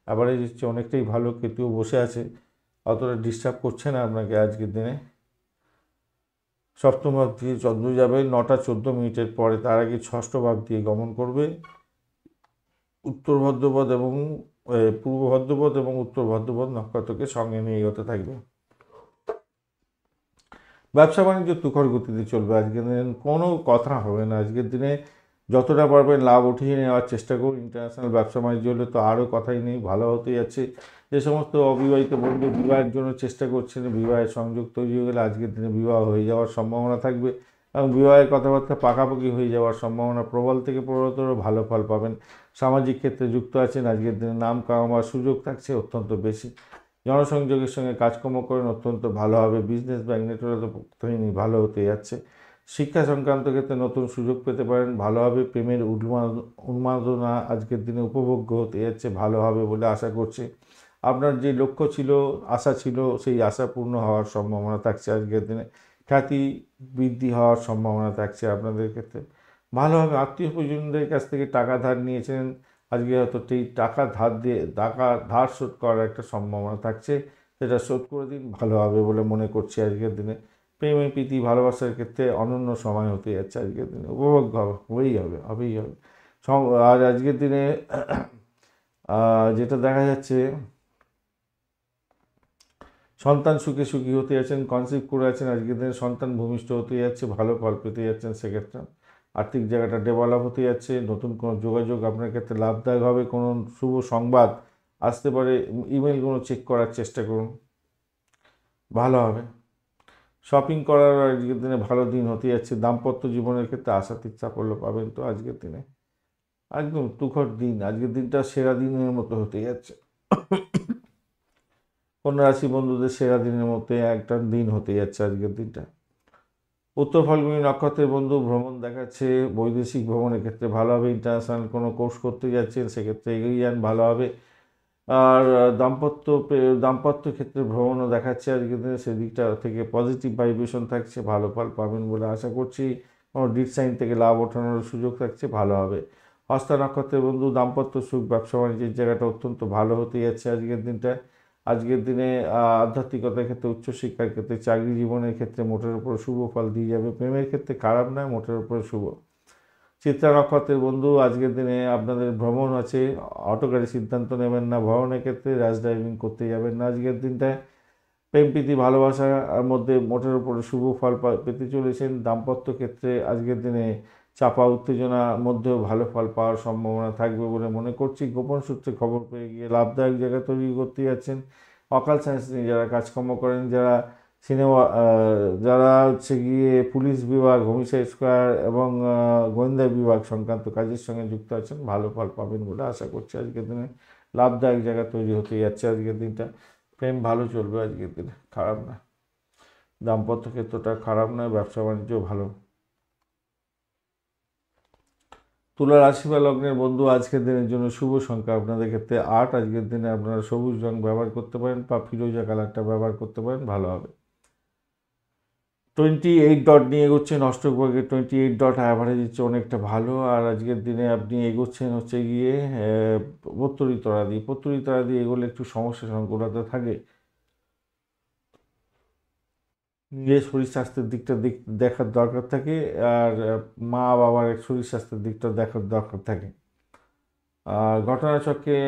অ্যাভারেজ হচ্ছে অনেকটাই ভালো। কেতুও বসে আছে, অতটা ডিস্টার্ব করছে না আপনাকে আজকের দিনে। সপ্তম ভাব দিয়ে চন্দ্র যাবে 9টা 14 মিনিটের পরে, তার আগে ষষ্ঠ ভাব দিয়ে গমন করবে। উত্তর ভাদ্রপদ এবং পূর্ব ভাদ্রপদ এবং উত্তর ভাদ্রপদ নক্ষত্রকে সঙ্গে নিয়ে এগোতে থাকবে। ব্যবসা বাণিজ্য তুখর গতিতে চলবে আজকের দিনে, কোনো কথা হবে না আজকের দিনে। যতটা পারবেন লাভ উঠিয়ে নেওয়ার চেষ্টা করুন। ইন্টারন্যাশনাল ব্যবসা বাণিজ্য হলে তো আরও কথাই নেই, ভালো হতে যাচ্ছে। যে সমস্ত অবিবাহিত বন্ধু বিবাহের জন্য চেষ্টা করছেন, বিবাহের সংযোগ তৈরি হয়ে গেলে আজকের দিনে বিবাহ হয়ে যাওয়ার সম্ভাবনা থাকবে এবং বিবাহের কথাবার্তা পাকাপাকি হয়ে যাওয়ার সম্ভাবনা প্রবল থেকে প্রবলতর, ভালো ফল পাবেন। সামাজিক ক্ষেত্রে যুক্ত আছেন, আজকের দিনে নাম কামাবার সুযোগ থাকছে অত্যন্ত বেশি। জনসংযোগের সঙ্গে কাজকর্ম করেন, অত্যন্ত ভালো হবে। বিজনেস ম্যাগনেট হলে তো কথাই নেই, ভালো হতে যাচ্ছে। শিক্ষা সংক্রান্ত ক্ষেত্রে নতুন সুযোগ পেতে পারেন, ভালো হবে। প্রেমের উন্মাদনা আজকের দিনে উপভোগ্য হতে যাচ্ছে, ভালো হবে বলে আশা করছি। আপনার যে লক্ষ্য ছিল, আশা ছিল, সেই আশা পূর্ণ হওয়ার সম্ভাবনা থাকছে আজকের দিনে। খ্যাতি বৃদ্ধি হওয়ার সম্ভাবনা থাকছে আপনাদের ক্ষেত্রে, ভালো হবে। আত্মীয় স্বজনদের কাছ থেকে টাকা ধার নিয়েছেন, আজকে হয়তো সেই টাকা ধার শোধ করার একটা সম্ভাবনা থাকছে, সেটা শোধ করে দিন, ভালো হবে বলে মনে করছি আজকের দিনে। প্রেমে প্রীতি ভালোবাসার ক্ষেত্রে অনন্য সময় হতে যাচ্ছে আজকের দিনে, উপভোগ্য হবে, হবেই হবে। আর আজকের দিনে যেটা দেখা যাচ্ছে, সন্তান সুখী হতে যাচ্ছেন, কনসিভ করে আছেন, আজকের দিনে সন্তান ভূমিষ্ঠ হতে যাচ্ছে, ভালো ফল পেতে যাচ্ছেন। সেক্ষেত্রে আর্থিক জায়গাটা ডেভেলপ হতে যাচ্ছে, নতুন কোনো যোগাযোগ আপনার ক্ষেত্রে লাভদায়ক হবে, কোনো শুভ সংবাদ আসতে পারে। ইমেলগুলো চেক করার চেষ্টা করুন, ভালো হবে। শপিং করার আজকের দিনে ভালো দিন হতে যাচ্ছে। দাম্পত্য জীবনের ক্ষেত্রে আশাতীত সাফল্য পাবেন তো আজকের দিনে, একদম তুখর দিন। আজকের দিনটা সেরা দিনের মতো হতে যাচ্ছে, কন্যা রাশি বন্ধুদের সেরা দিনের মধ্যে একটা দিন হতে যাচ্ছে আজকের দিনটা। উত্তর ফাল্গুনী নক্ষত্রের বন্ধু ভ্রমণ দেখাচ্ছে, বৈদেশিক ভ্রমণের ক্ষেত্রে ভালো হবে। ইন্টারন্যাশনাল কোনো কোর্স করতে যাচ্ছেন, সেক্ষেত্রে এগিয়ে যান, ভালো হবে। আর দাম্পত্য ক্ষেত্রে ভ্রমণও দেখাচ্ছে আজকের দিনে, সেদিকটা থেকে পজিটিভ ভাইব্রেশন থাকছে, ভালো ফল পাবেন বলে আশা করছি। কোনো ডিট সাইন থেকে লাভ ওঠানোর সুযোগ থাকছে, ভালো হবে। হস্তা নক্ষত্রের বন্ধু দাম্পত্য সুখ, ব্যবসা বাণিজ্যের জায়গাটা অত্যন্ত ভালো হতে যাচ্ছে আজকের দিনটা। আজকের দিনে আধ্যাত্মিকতার ক্ষেত্রে, উচ্চশিক্ষার ক্ষেত্রে, চাকরি জীবনের ক্ষেত্রে মোটের উপর শুভ ফল দিয়ে যাবে। প্রেমের ক্ষেত্রে খারাপ নয়, মোটের উপরে শুভ। চিত্রা নক্ষত্রের বন্ধু আজকের দিনে আপনাদের ভ্রমণ আছে, অটোকারী সিদ্ধান্ত নেবেন না। ভ্রমণের ক্ষেত্রে র্যাশ ড্রাইভিং করতে যাবেন না আজকের দিনটায়। প্রেম প্রীতি ভালোবাসার মধ্যে মোটের উপরে শুভ ফল পেতে চলেছেন। দাম্পত্য ক্ষেত্রে আজকের দিনে চাপা উত্তেজনার মধ্যেও ভালো ফল পাওয়ার সম্ভাবনা থাকবে বলে মনে করছি। গোপন সূত্রে খবর পেয়ে গিয়ে লাভদায়ক জায়গা তৈরি করতে যাচ্ছেন। অকাল সায়েন্স নিয়ে যারা কাজকর্ম করেন, যারা সিনেমা, যারা হচ্ছে গিয়ে পুলিশ বিভাগ, হোমিসাইড স্কোয়াড এবং গোয়েন্দা বিভাগ সংক্রান্ত কাজের সঙ্গে যুক্ত আছেন, ভালো ফল পাবেন বলে আশা করছি আজকের দিনে। লাভদায়ক জায়গা তৈরি হতে যাচ্ছে আজকের দিনটা। প্রেম ভালো চলবে আজকের দিনে, খারাপ না। দাম্পত্য ক্ষেত্রটা খারাপ নয়, ব্যবসা বাণিজ্য ভালো। তুলা রাশি বা লগ্নের বন্ধু আজকের দিনের জন্য শুভ সংখ্যা আপনাদের ক্ষেত্রে 8। আজকের দিনে আপনারা সবুজ রং ব্যবহার করতে পারেন বা ফিরোজা কালারটা ব্যবহার করতে পারেন, ভালো হবে। 28 ডট নিয়ে এগোচ্ছেন অষ্টকভাগে, 28 ডট অ্যাভারেজ হচ্ছে অনেকটা ভালো। আর আজকের দিনে আপনি এগোচ্ছেন হচ্ছে গিয়ে পত্তরি তারা দিয়ে এগোলে একটু সমস্যা সংকুলতা থাকে। নিজের শরীর স্বাস্থ্যের দিকটা দেখার দরকার থাকে, আর মা বাবার শরীর স্বাস্থ্যের দিকটা দেখার দরকার থাকে। আর ঘটনাচক্রে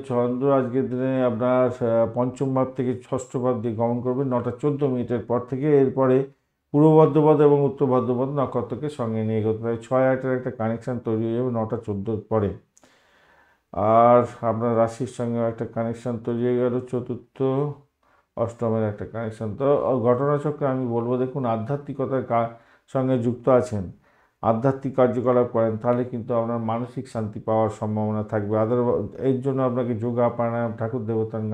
চন্দ্র আজকের দিনে আপনার পঞ্চম ভাব থেকে ষষ্ঠ ভাব দিয়ে গমন করবে 9টা 14 মিনিটের পর থেকে। এরপরে পূর্ব বর্ধমান এবং উত্তর বর্ধমান নক্ষত্রকে সঙ্গে নিয়ে এগোতে হবে। 6-8-এর একটা কানেকশান তৈরি হয়ে যাবে 9টা 14 পরে। আর আপনার রাশির সঙ্গে একটা কানেকশান তৈরি হয়ে গেল, চতুর্থ অষ্টমের একটা কানেকশান। তো ঘটনাচক্রে আমি বলবো, দেখুন আধ্যাত্মিকতার সঙ্গে যুক্ত আছেন, আধ্যাত্মিক কার্যকলাপ করেন, তাহলে কিন্তু আপনার মানসিক শান্তি পাওয়ার সম্ভাবনা থাকবে। এর জন্য আপনাকে যোগা প্রাণায়াম ঠাকুর দেবতার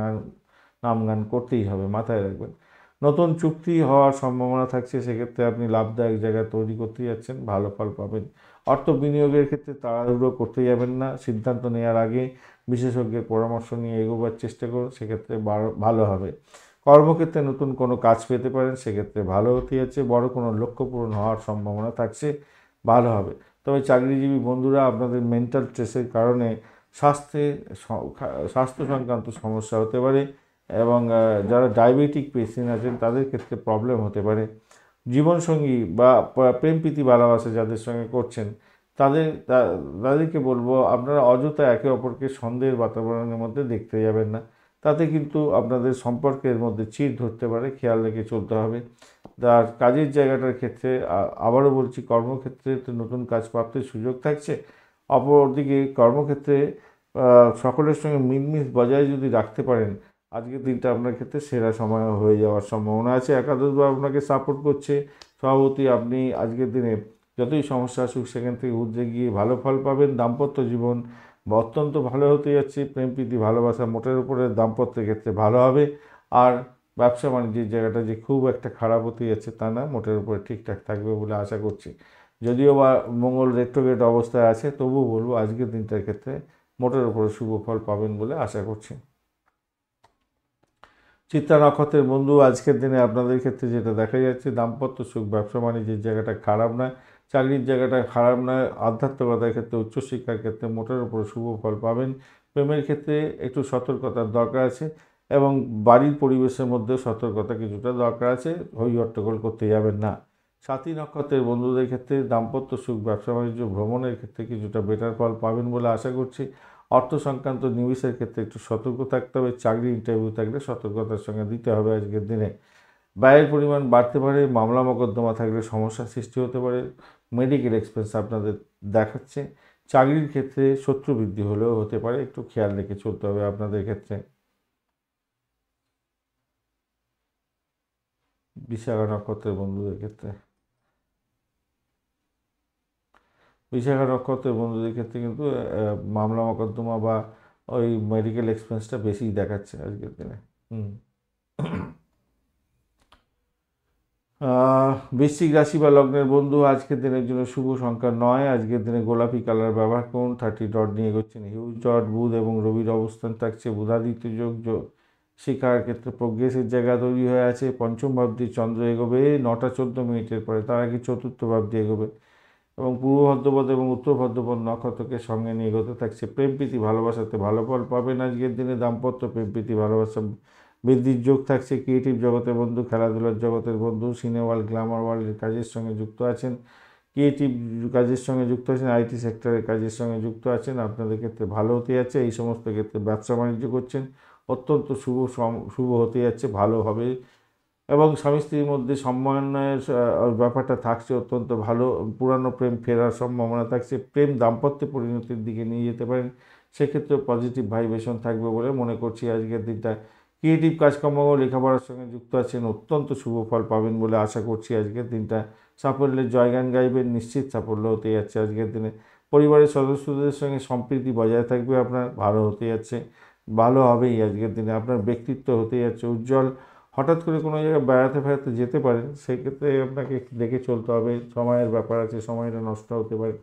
নাম গান করতেই হবে, মাথায় রাখবেন। নতুন চুক্তি হওয়ার সম্ভাবনা থাকছে, সেক্ষেত্রে আপনি লাভদায়ক জায়গা তৈরি করতে যাচ্ছেন, ভালো ফল পাবেন। অর্থ বিনিয়োগের ক্ষেত্রে তাড়াহুড়ো করতে যাবেন না, সিদ্ধান্ত নেওয়ার আগে বিশেষজ্ঞের পরামর্শ নিয়ে এগোবার চেষ্টা করুন, সেক্ষেত্রে ভালো হবে। কর্মক্ষেত্রে নতুন কোনো কাজ পেতে পারেন, সেক্ষেত্রে ভালো হতে যাচ্ছে। বড় কোনো লক্ষ্য পূরণ হওয়ার সম্ভাবনা থাকছে, ভালো হবে। তবে চাকরিজীবী বন্ধুরা আপনাদের মেন্টাল স্ট্রেসের কারণে স্বাস্থ্য সংক্রান্ত সমস্যা হতে পারে, এবং যারা ডায়াবেটিক পেশেন্ট আছেন তাদের ক্ষেত্রে প্রবলেম হতে পারে। জীবনসঙ্গী বা প্রেম প্রীতি ভালোবাসা যাদের সঙ্গে করছেন, তাদেরকে বলবো আপনারা অযথা একে অপরকে সন্দেহের বাতাবরণের মধ্যে দেখতে যাবেন না, তাতে কিন্তু আপনাদের সম্পর্কের মধ্যে চিড় ধরতে পারে, খেয়াল রেখে চলতে হবে। আর কাজের জায়গাটার ক্ষেত্রে আবারও বলছি, কর্মক্ষেত্রে নতুন কাজ প্রাপ্তির সুযোগ থাকছে। অপরদিকে কর্মক্ষেত্রে সকলের সঙ্গে মিলমিশ বজায় যদি রাখতে পারেন, আজকের দিনটা আপনার ক্ষেত্রে সেরা সময় হয়ে যাওয়ার সম্ভাবনা আছে। একাদশবার আপনাকে সাপোর্ট করছে সভাপতি, আপনি আজকের দিনে যতই সমস্যা আসুক সেখান থেকে উঠে গিয়ে ভালো ফল পাবেন। দাম্পত্য জীবন অত্যন্ত ভালো হতে যাচ্ছে, প্রেম প্রীতি ভালোবাসা মোটের উপরে দাম্পত্যের ক্ষেত্রে ভালো হবে। আর ব্যবসা বাণিজ্যের জায়গাটা যে খুব একটা খারাপ হতে যাচ্ছে তা না, মোটের উপরে ঠিকঠাক থাকবে বলে আশা করছি। যদিও বা মঙ্গল রেট্রোগেট অবস্থায় আছে, তবুও বলবো আজকের দিনটার ক্ষেত্রে মোটের উপরে শুভ ফল পাবেন বলে আশা করছি। চিত্রা নক্ষত্রের বন্ধু, আজকের দিনে আপনাদের ক্ষেত্রে যেটা দেখা যাচ্ছে, দাম্পত্য সুখ, ব্যবসা বাণিজ্যের জায়গাটা খারাপ নয়, চাকরির জায়গাটা খারাপ নয়, আধ্যাত্মিকতার ক্ষেত্রে, উচ্চশিক্ষার ক্ষেত্রে মোটের উপরে শুভ ফল পাবেন। প্রেমের ক্ষেত্রে একটু সতর্কতার দরকার আছে এবং বাড়ির পরিবেশের মধ্যেও সতর্কতা কিছুটা দরকার আছে, হই হট্টগোল করতে যাবেন না। সাথী নক্ষত্রের বন্ধুদের ক্ষেত্রে দাম্পত্য সুখ, ব্যবসা বাণিজ্য, ভ্রমণের ক্ষেত্রে কিছুটা বেটার ফল পাবেন বলে আশা করছি। অর্থ সংক্রান্ত নিবেশের ক্ষেত্রে একটু সতর্ক থাকতে হবে, চাকরি ইন্টারভিউ থাকলে সতর্কতার সঙ্গে দিতে হবে আজকের দিনে। ব্যয়ের পরিমাণ বাড়তে পারে, মামলা মোকদ্দমা থাকলে সমস্যার সৃষ্টি হতে পারে, মেডিকেল এক্সপেন্স আপনাদের দেখাচ্ছে। চাকরির ক্ষেত্রে শত্রু বৃদ্ধি হলেও হতে পারে, একটু খেয়াল রেখে চলতে হবে আপনাদের ক্ষেত্রে। বিশাখা নক্ষত্রের বন্ধুদের ক্ষেত্রে, বিশাখা নক্ষত্রের বন্ধুদের ক্ষেত্রে কিন্তু মামলা মোকদ্দমা বা ওই মেডিকেল এক্সপেন্সটা বেশিই দেখাচ্ছে আজকের দিনে। হুম। বৃশ্চিক রাশি বা লগ্নের বন্ধু, আজকের দিনের জন্য শুভ সংখ্যা 9। আজকের দিনে গোলাপি কালার ব্যবহার করুন। 30 ডট নিয়ে এগোচ্ছেন। হিউজ ডট বুধ এবং রবির অবস্থান থাকছে, বুধাদিত্য যোগ শিক্ষার ক্ষেত্রে প্রোগ্রেসের জায়গা তৈরি হয়ে আছে। পঞ্চম ভাব দিয়ে চন্দ্র এগোবে 9টা 14 মিনিটের পরে, তার আগে চতুর্থ ভাব দিয়ে এগোবে এবং পূর্ব ভাদ্রপদ এবং উত্তর ভাদ্রপদ নক্ষত্রকে সঙ্গে নিয়ে এগোতে থাকছে। প্রেম প্রীতি ভালোবাসাতে ভালো ফল পাবেন আজকের দিনে। দাম্পত্য প্রেম প্রীতি ভালোবাসা বৃদ্ধির যোগ থাকছে। ক্রিয়েটিভ জগতের বন্ধু, খেলাধুলার জগতের বন্ধু, সিনেমা ওয়ার্ল্ড, গ্ল্যামার ওয়ার্ল্ডের কাজের সঙ্গে যুক্ত আছেন, ক্রিয়েটিভ কাজের সঙ্গে যুক্ত আছেন, আইটি সেক্টরের কাজের সঙ্গে যুক্ত আছেন, আপনাদের ক্ষেত্রে ভালো হতে যাচ্ছে। এই সমস্ত ক্ষেত্রে ব্যবসা বাণিজ্য করছেন, অত্যন্ত শুভ হতে যাচ্ছে, ভালো হবে এবং স্বামী স্ত্রীর মধ্যে সমন্বয়ের ব্যাপারটা থাকছে অত্যন্ত ভালো। পুরানো প্রেম ফেরার সম্ভাবনা থাকছে। প্রেম দাম্পত্যে পরিণতির দিকে নিয়ে যেতে পারেন, সেক্ষেত্রে পজিটিভ ভাইব্রেশন থাকবে বলে মনে করছি আজকের দিনটা। ক্রিয়েটিভ কাজকর্ম ও লেখাপড়ার সঙ্গে যুক্ত আছেন, অত্যন্ত শুভ ফল পাবেন বলে আশা করছি আজকের দিনটা। সাফল্যের জয়গান গাইবেন, নিশ্চিত সাফল্য হতে যাচ্ছে আজকের দিনে। পরিবারের সদস্যদের সঙ্গে সম্প্রীতি বজায় থাকবে, আপনার ভালো হতে যাচ্ছে, ভালো হবেই আজকের দিনে। আপনার ব্যক্তিত্ব হতে যাচ্ছে উজ্জ্বল। হঠাৎ করে কোনো জায়গায় বেড়াতে ফেরাতে যেতে পারেন, সেক্ষেত্রে আপনাকে একটু দেখে চলতে হবে, সময়ের ব্যাপার আছে, সময়টা নষ্ট হতে পারে।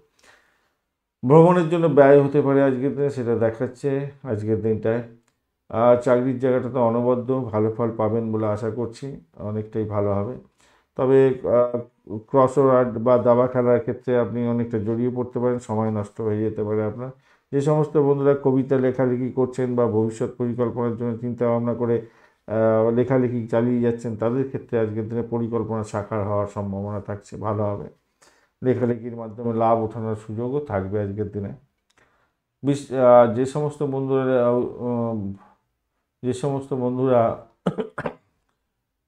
ভ্রমণের জন্য ব্যয় হতে পারে আজকের দিনে, সেটা দেখাচ্ছে আজকের দিনটায়। আর চাকরির জায়গাটাতে অনবদ্য, ভালো ফল পাবেন বলে আশা করছি, অনেকটাই ভালো হবে। তবে ক্রসওয়ার্ড বা দাবা খেলার ক্ষেত্রে আপনি অনেকটা জড়িয়ে পড়তে পারেন, সময় নষ্ট হয়ে যেতে পারে আপনার। যে সমস্ত বন্ধুরা কবিতা লেখালেখি করছেন বা ভবিষ্যৎ পরিকল্পনার জন্য চিন্তা ভাবনা করে লেখালেখি চালিয়ে যাচ্ছেন, তাদের ক্ষেত্রে আজকের দিনে পরিকল্পনা সাকার হওয়ার সম্ভাবনা থাকছে, ভালো হবে। লেখালেখির মাধ্যমে লাভ ওঠানোর সুযোগও থাকবে আজকের দিনে। যে সমস্ত বন্ধুরা যে সমস্ত বন্ধুরা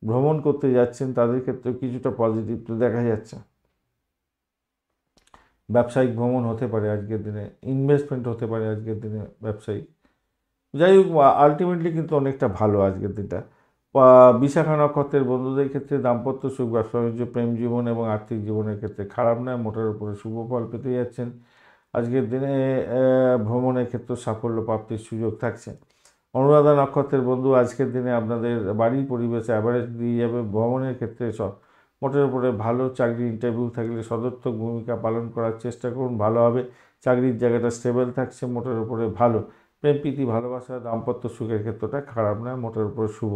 ভ্রমণ করতে যাচ্ছেন, তাদের ক্ষেত্রে কিছুটা পজিটিভ তো দেখা যাচ্ছে। ব্যবসায়িক ভ্রমণ হতে পারে আজকের দিনে, ইনভেস্টমেন্ট হতে পারে আজকের দিনে ব্যবসায়িক। যাই হোক, আলটিমেটলি কিন্তু অনেকটা ভালো আজকের দিনটা। বিশাখা নক্ষত্রের বন্ধুদের ক্ষেত্রে দাম্পত্য সুখ, ব্যবসা বাণিজ্য, প্রেম জীবন এবং আর্থিক জীবনের ক্ষেত্রে খারাপ নয়, মোটের উপরে শুভ ফল পেতে যাচ্ছেন আজকের দিনে। ভ্রমণের ক্ষেত্রে সাফল্য প্রাপ্তির সুযোগ থাকছে। অনুরাধা নক্ষত্রের বন্ধু, আজকের দিনে আপনাদের বাড়ির পরিবেশে অ্যাভারেজ দিয়ে যাবে। ভ্রমণের ক্ষেত্রে মোটের উপরে ভালো। চাকরি ইন্টারভিউ থাকলে সদর্থক ভূমিকা পালন করার চেষ্টা করুন, ভালো হবে। চাকরির জায়গাটা স্টেবল থাকছে, মোটের উপরে ভালো। প্রেম প্রীতি ভালোবাসা দাম্পত্য সুখের ক্ষেত্রটা খারাপ নয়, মোটের উপরে শুভ।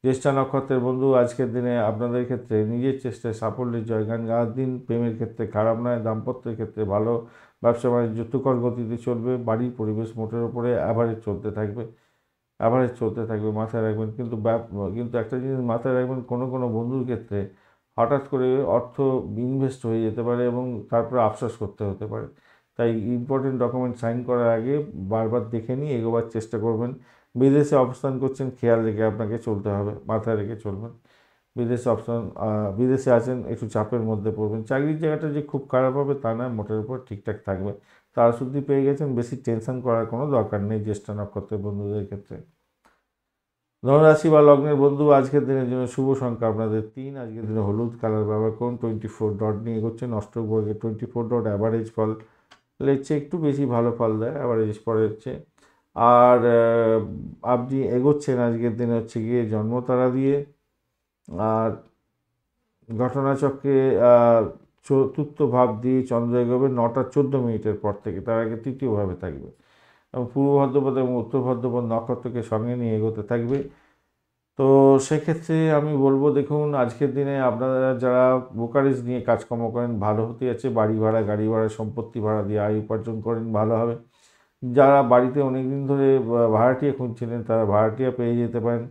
জ্যেষ্ঠা নক্ষত্রের বন্ধু, আজকের দিনে আপনাদের ক্ষেত্রে নিজের চেষ্টায় সাফল্যের জয়গান গাওয়ার দিন। প্রেমের ক্ষেত্রে খারাপ নয়, দাম্পত্যের ক্ষেত্রে ভালো। ব্যবসা বাণিজ্য তুখর গতিতে চলবে। বাড়ির পরিবেশ মোটের উপরে অ্যাভারেজ চলতে থাকবে, অ্যাভারেজ চলতে থাকবে, মাথায় রাখবেন। কিন্তু একটা জিনিস মাথায় রাখবেন, কোনো কোনো বন্ধুর ক্ষেত্রে হঠাৎ করে অর্থ ইনভেস্ট হয়ে যেতে পারে এবং তারপরে আফসোস করতে হতে পারে। তাই ইম্পর্টেন্ট ডকুমেন্ট সাইন করার আগে বারবার দেখে নিয়ে এগোবার চেষ্টা করবেন। বিদেশে অবস্থান করছেন, খেয়াল রেখে আপনাকে চলতে হবে, মাথায় রেখে চলবেন। বিদেশে আছেন, একটু চাপের মধ্যে পড়বেন। চাকরির জায়গাটা যে খুব খারাপ হবে তা নয়, মোটের উপর ঠিকঠাক থাকবে। তারা শুদ্ধি পেয়ে গেছেন, বেশি টেনশন করার কোনো দরকার নেই জ্যেষ্ঠ নক্ষত্রের বন্ধুদের ক্ষেত্রে। ধনুরাশি বা লগ্নের বন্ধু, আজকের দিনের জন্য শুভ সংখ্যা আপনাদের 3। আজকের দিনে হলুদ কালার ব্যবহার করুন। 24 ডট নিয়ে এগোচ্ছেন। অষ্টক বর্গের 24 ডট অ্যাভারেজ ফল লেগছে, একটু বেশি ভালো ফল দেয় অ্যাভারেজ ফলের চেয়ে। আর আপনি এগোচ্ছেন আজকের দিনে হচ্ছে গিয়ে জন্মতারা দিয়ে। আর ঘটনাচক্রে চতুর্থ ভাব দিয়ে চন্দ্র এগোবে 9টা 14 মিনিটের পর থেকে, তার আগে তৃতীয় ভাবে থাকবে এবং পূর্ব ভাদ্রপদ এবং উত্তর ভাদ্রপদ নক্ষত্রকে সঙ্গে নিয়ে এগোতে থাকবে। তো সেক্ষেত্রে আমি বলবো, দেখুন আজকের দিনে আপনারা যারা ব্রোকারেজ নিয়ে কাজকর্ম করেন ভালো হতে যাচ্ছে, বাড়ি ভাড়া, গাড়ি ভাড়া, সম্পত্তি ভাড়া দিয়ে আয় উপার্জন করেন ভালো হবে। যারা বাড়িতে অনেক দিন ধরে ভাড়াটিয়া খুঁজছিলেন তারা ভাড়াটিয়া পেয়ে যেতে পারেন।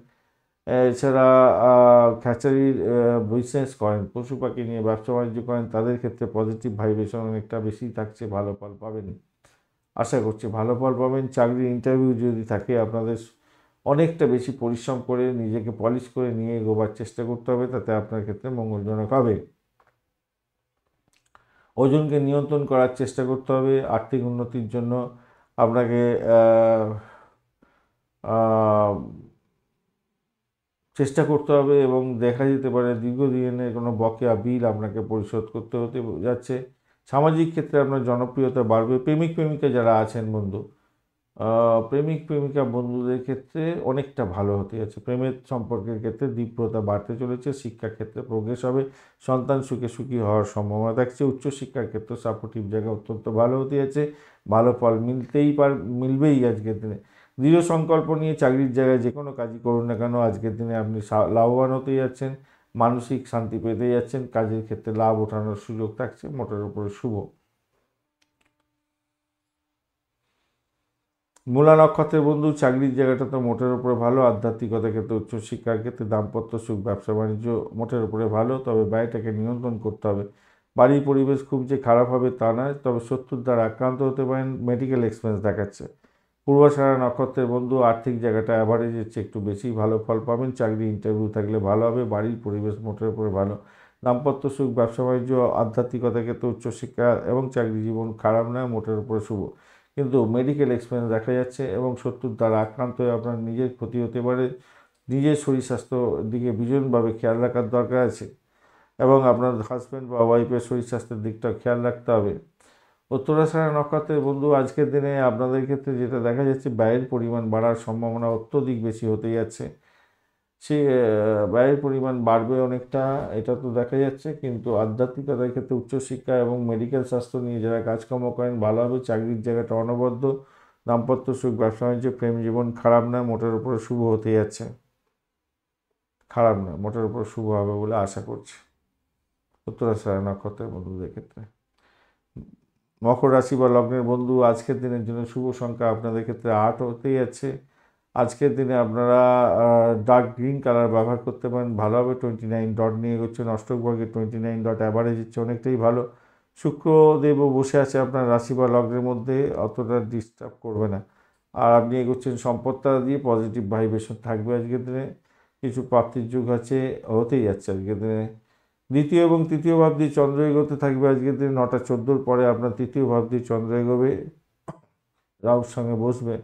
এছাড়া খ্যাচারির বিজনেস করেন, পশু পাখি নিয়ে ব্যবসা বাণিজ্য করেন, তাদের ক্ষেত্রে পজিটিভ ভাইব্রেশন অনেকটা বেশি থাকছে, ভালো ফল পাবেন আশা করছি, ভালো ফল পাবেন। চাকরির ইন্টারভিউ যদি থাকে আপনাদের অনেকটা বেশি পরিশ্রম করে নিজেকে পলিশ করে নিয়ে এগোবার চেষ্টা করতে হবে, তাতে আপনার ক্ষেত্রে মঙ্গলজনক হবে। ওজনকে নিয়ন্ত্রণ করার চেষ্টা করতে হবে। আর্থিক উন্নতির জন্য আপনাকে চেষ্টা করতে হবে এবং দেখা যেতে পারে দীর্ঘদিনের কোনো বকেয়া বিল আপনাকে পরিশোধ করতে হতে যাচ্ছে। সামাজিক ক্ষেত্রে আপনার জনপ্রিয়তা বাড়বে। প্রেমিক প্রেমিকা যারা আছেন বন্ধু, প্রেমিক প্রেমিকা বন্ধুদের ক্ষেত্রে অনেকটা ভালো হতে যাচ্ছে। প্রেমের সম্পর্কের ক্ষেত্রে তীব্রতা বাড়তে চলেছে। শিক্ষাক্ষেত্রে প্রোগ্রেস হবে। সন্তান সুখী হওয়ার সম্ভাবনা থাকছে। উচ্চশিক্ষার ক্ষেত্রে সাপোর্টিভ জায়গা অত্যন্ত ভালো হতে যাচ্ছে। ভালো ফল মিলবেই আজকের দিনে। দৃঢ় সংকল্প নিয়ে চাকরির জায়গায় যে কোনো কাজই করুন না কেন আজকের দিনে আপনি লাভবান হতে যাচ্ছেন, মানসিক শান্তি পেতে যাচ্ছেন। কাজের ক্ষেত্রে লাভ ওঠানোর সুযোগ থাকছে, মোটের উপরে শুভ। মূলা নক্ষত্রের বন্ধু, চাকরির জায়গাটা তো মোটের উপরে ভালো। আধ্যাত্মিকতার ক্ষেত্রে, উচ্চশিক্ষার ক্ষেত্রে, দাম্পত্য সুখ, ব্যবসা বাণিজ্য মোটের উপরে ভালো, তবে ব্যয়টাকে নিয়ন্ত্রণ করতে হবে। বাড়ির পরিবেশ খুব যে খারাপ হবে তা নয়, তবে শত্রুর দ্বারা আক্রান্ত হতে পারেন। মেডিকেল এক্সপেন্স দেখাচ্ছে। পূর্বাষাঢ়া নক্ষত্রের বন্ধু, আর্থিক জায়গাটা অ্যাভারেজের চেয়ে একটু বেশি ভালো ফল পাবেন। চাকরি ইন্টারভিউ থাকলে ভালো হবে। বাড়ির পরিবেশ মোটের উপরে ভালো। দাম্পত্য সুখ, ব্যবসা বাণিজ্য, আধ্যাত্মিকতার ক্ষেত্রে, উচ্চশিক্ষা এবং চাকরি জীবন খারাপ নয়, মোটের উপরে শুভ। কিন্তু মেডিকেল এক্সপেন্স দেখা যাচ্ছে এবং শত্রুর দ্বারা আক্রান্ত হয়ে আপনার নিজের ক্ষতি হতে পারে। নিজের শরীর স্বাস্থ্যর দিকে ভীষণভাবে খেয়াল রাখার দরকার আছে এবং আপনার হাজব্যান্ড বা ওয়াইফের শরীর স্বাস্থ্যের দিকটাও খেয়াল রাখতে হবে। উত্তরাষাঢ়া নক্ষত্রের বন্ধু, আজকের দিনে আপনাদের ক্ষেত্রে যেটা দেখা যাচ্ছে ব্যয়ের পরিমাণ বাড়ার সম্ভাবনা অত্যধিক বেশি হতে যাচ্ছে। সে ব্যয়ের পরিমাণ বাড়বে অনেকটা, এটা তো দেখা যাচ্ছে। কিন্তু আধ্যাত্মিকতার ক্ষেত্রে, উচ্চশিক্ষা এবং মেডিকেল স্বাস্থ্য নিয়ে যারা কাজকর্ম করেন ভালো হবে। চাকরির জায়গাটা অনবদ্য। দাম্পত্য সুখ, ব্যবসা বাণিজ্য, প্রেম জীবন খারাপ নয়, মোটের উপরে শুভ হতে যাচ্ছে। খারাপ নয়, মোটের উপর শুভ হবে বলে আশা করছি উত্তরাষাঢ়া নক্ষত্রের বন্ধুদের ক্ষেত্রে। মকর রাশি বা লগ্নের বন্ধু, আজকের দিনের জন্য শুভ সংখ্যা আপনাদের ক্ষেত্রে 8 হতে যাচ্ছে। আজকের দিনে আপনারা ডার্ক গ্রিন কালার ব্যবহার করতে পারেন, ভালো হবে। 29 ডট নিয়ে এগোচ্ছেন। অষ্টকবর্গে 29 ডট অ্যাভারেজ হচ্ছে অনেকটাই ভালো। শুক্রদেবও বসে আছে আপনার রাশি বা লগ্নের মধ্যে, অতটা ডিস্টার্ব করবে না। আর আপনি এগোচ্ছেন সম্পদটা দিয়ে, পজিটিভ ভাইব্রেশন থাকবে আজকের দিনে। কিছু প্রাপ্তির যুগ আছে, হতেই যাচ্ছে আজকের দিনে। দ্বিতীয় এবং তৃতীয় ভাব দিয়ে চন্দ্র এগোতে থাকবে আজকের দিনে। 9টা 14 পরে আপনার তৃতীয় ভাব দিয়ে চন্দ্র এগোবে, রাহুর সঙ্গে বসবে।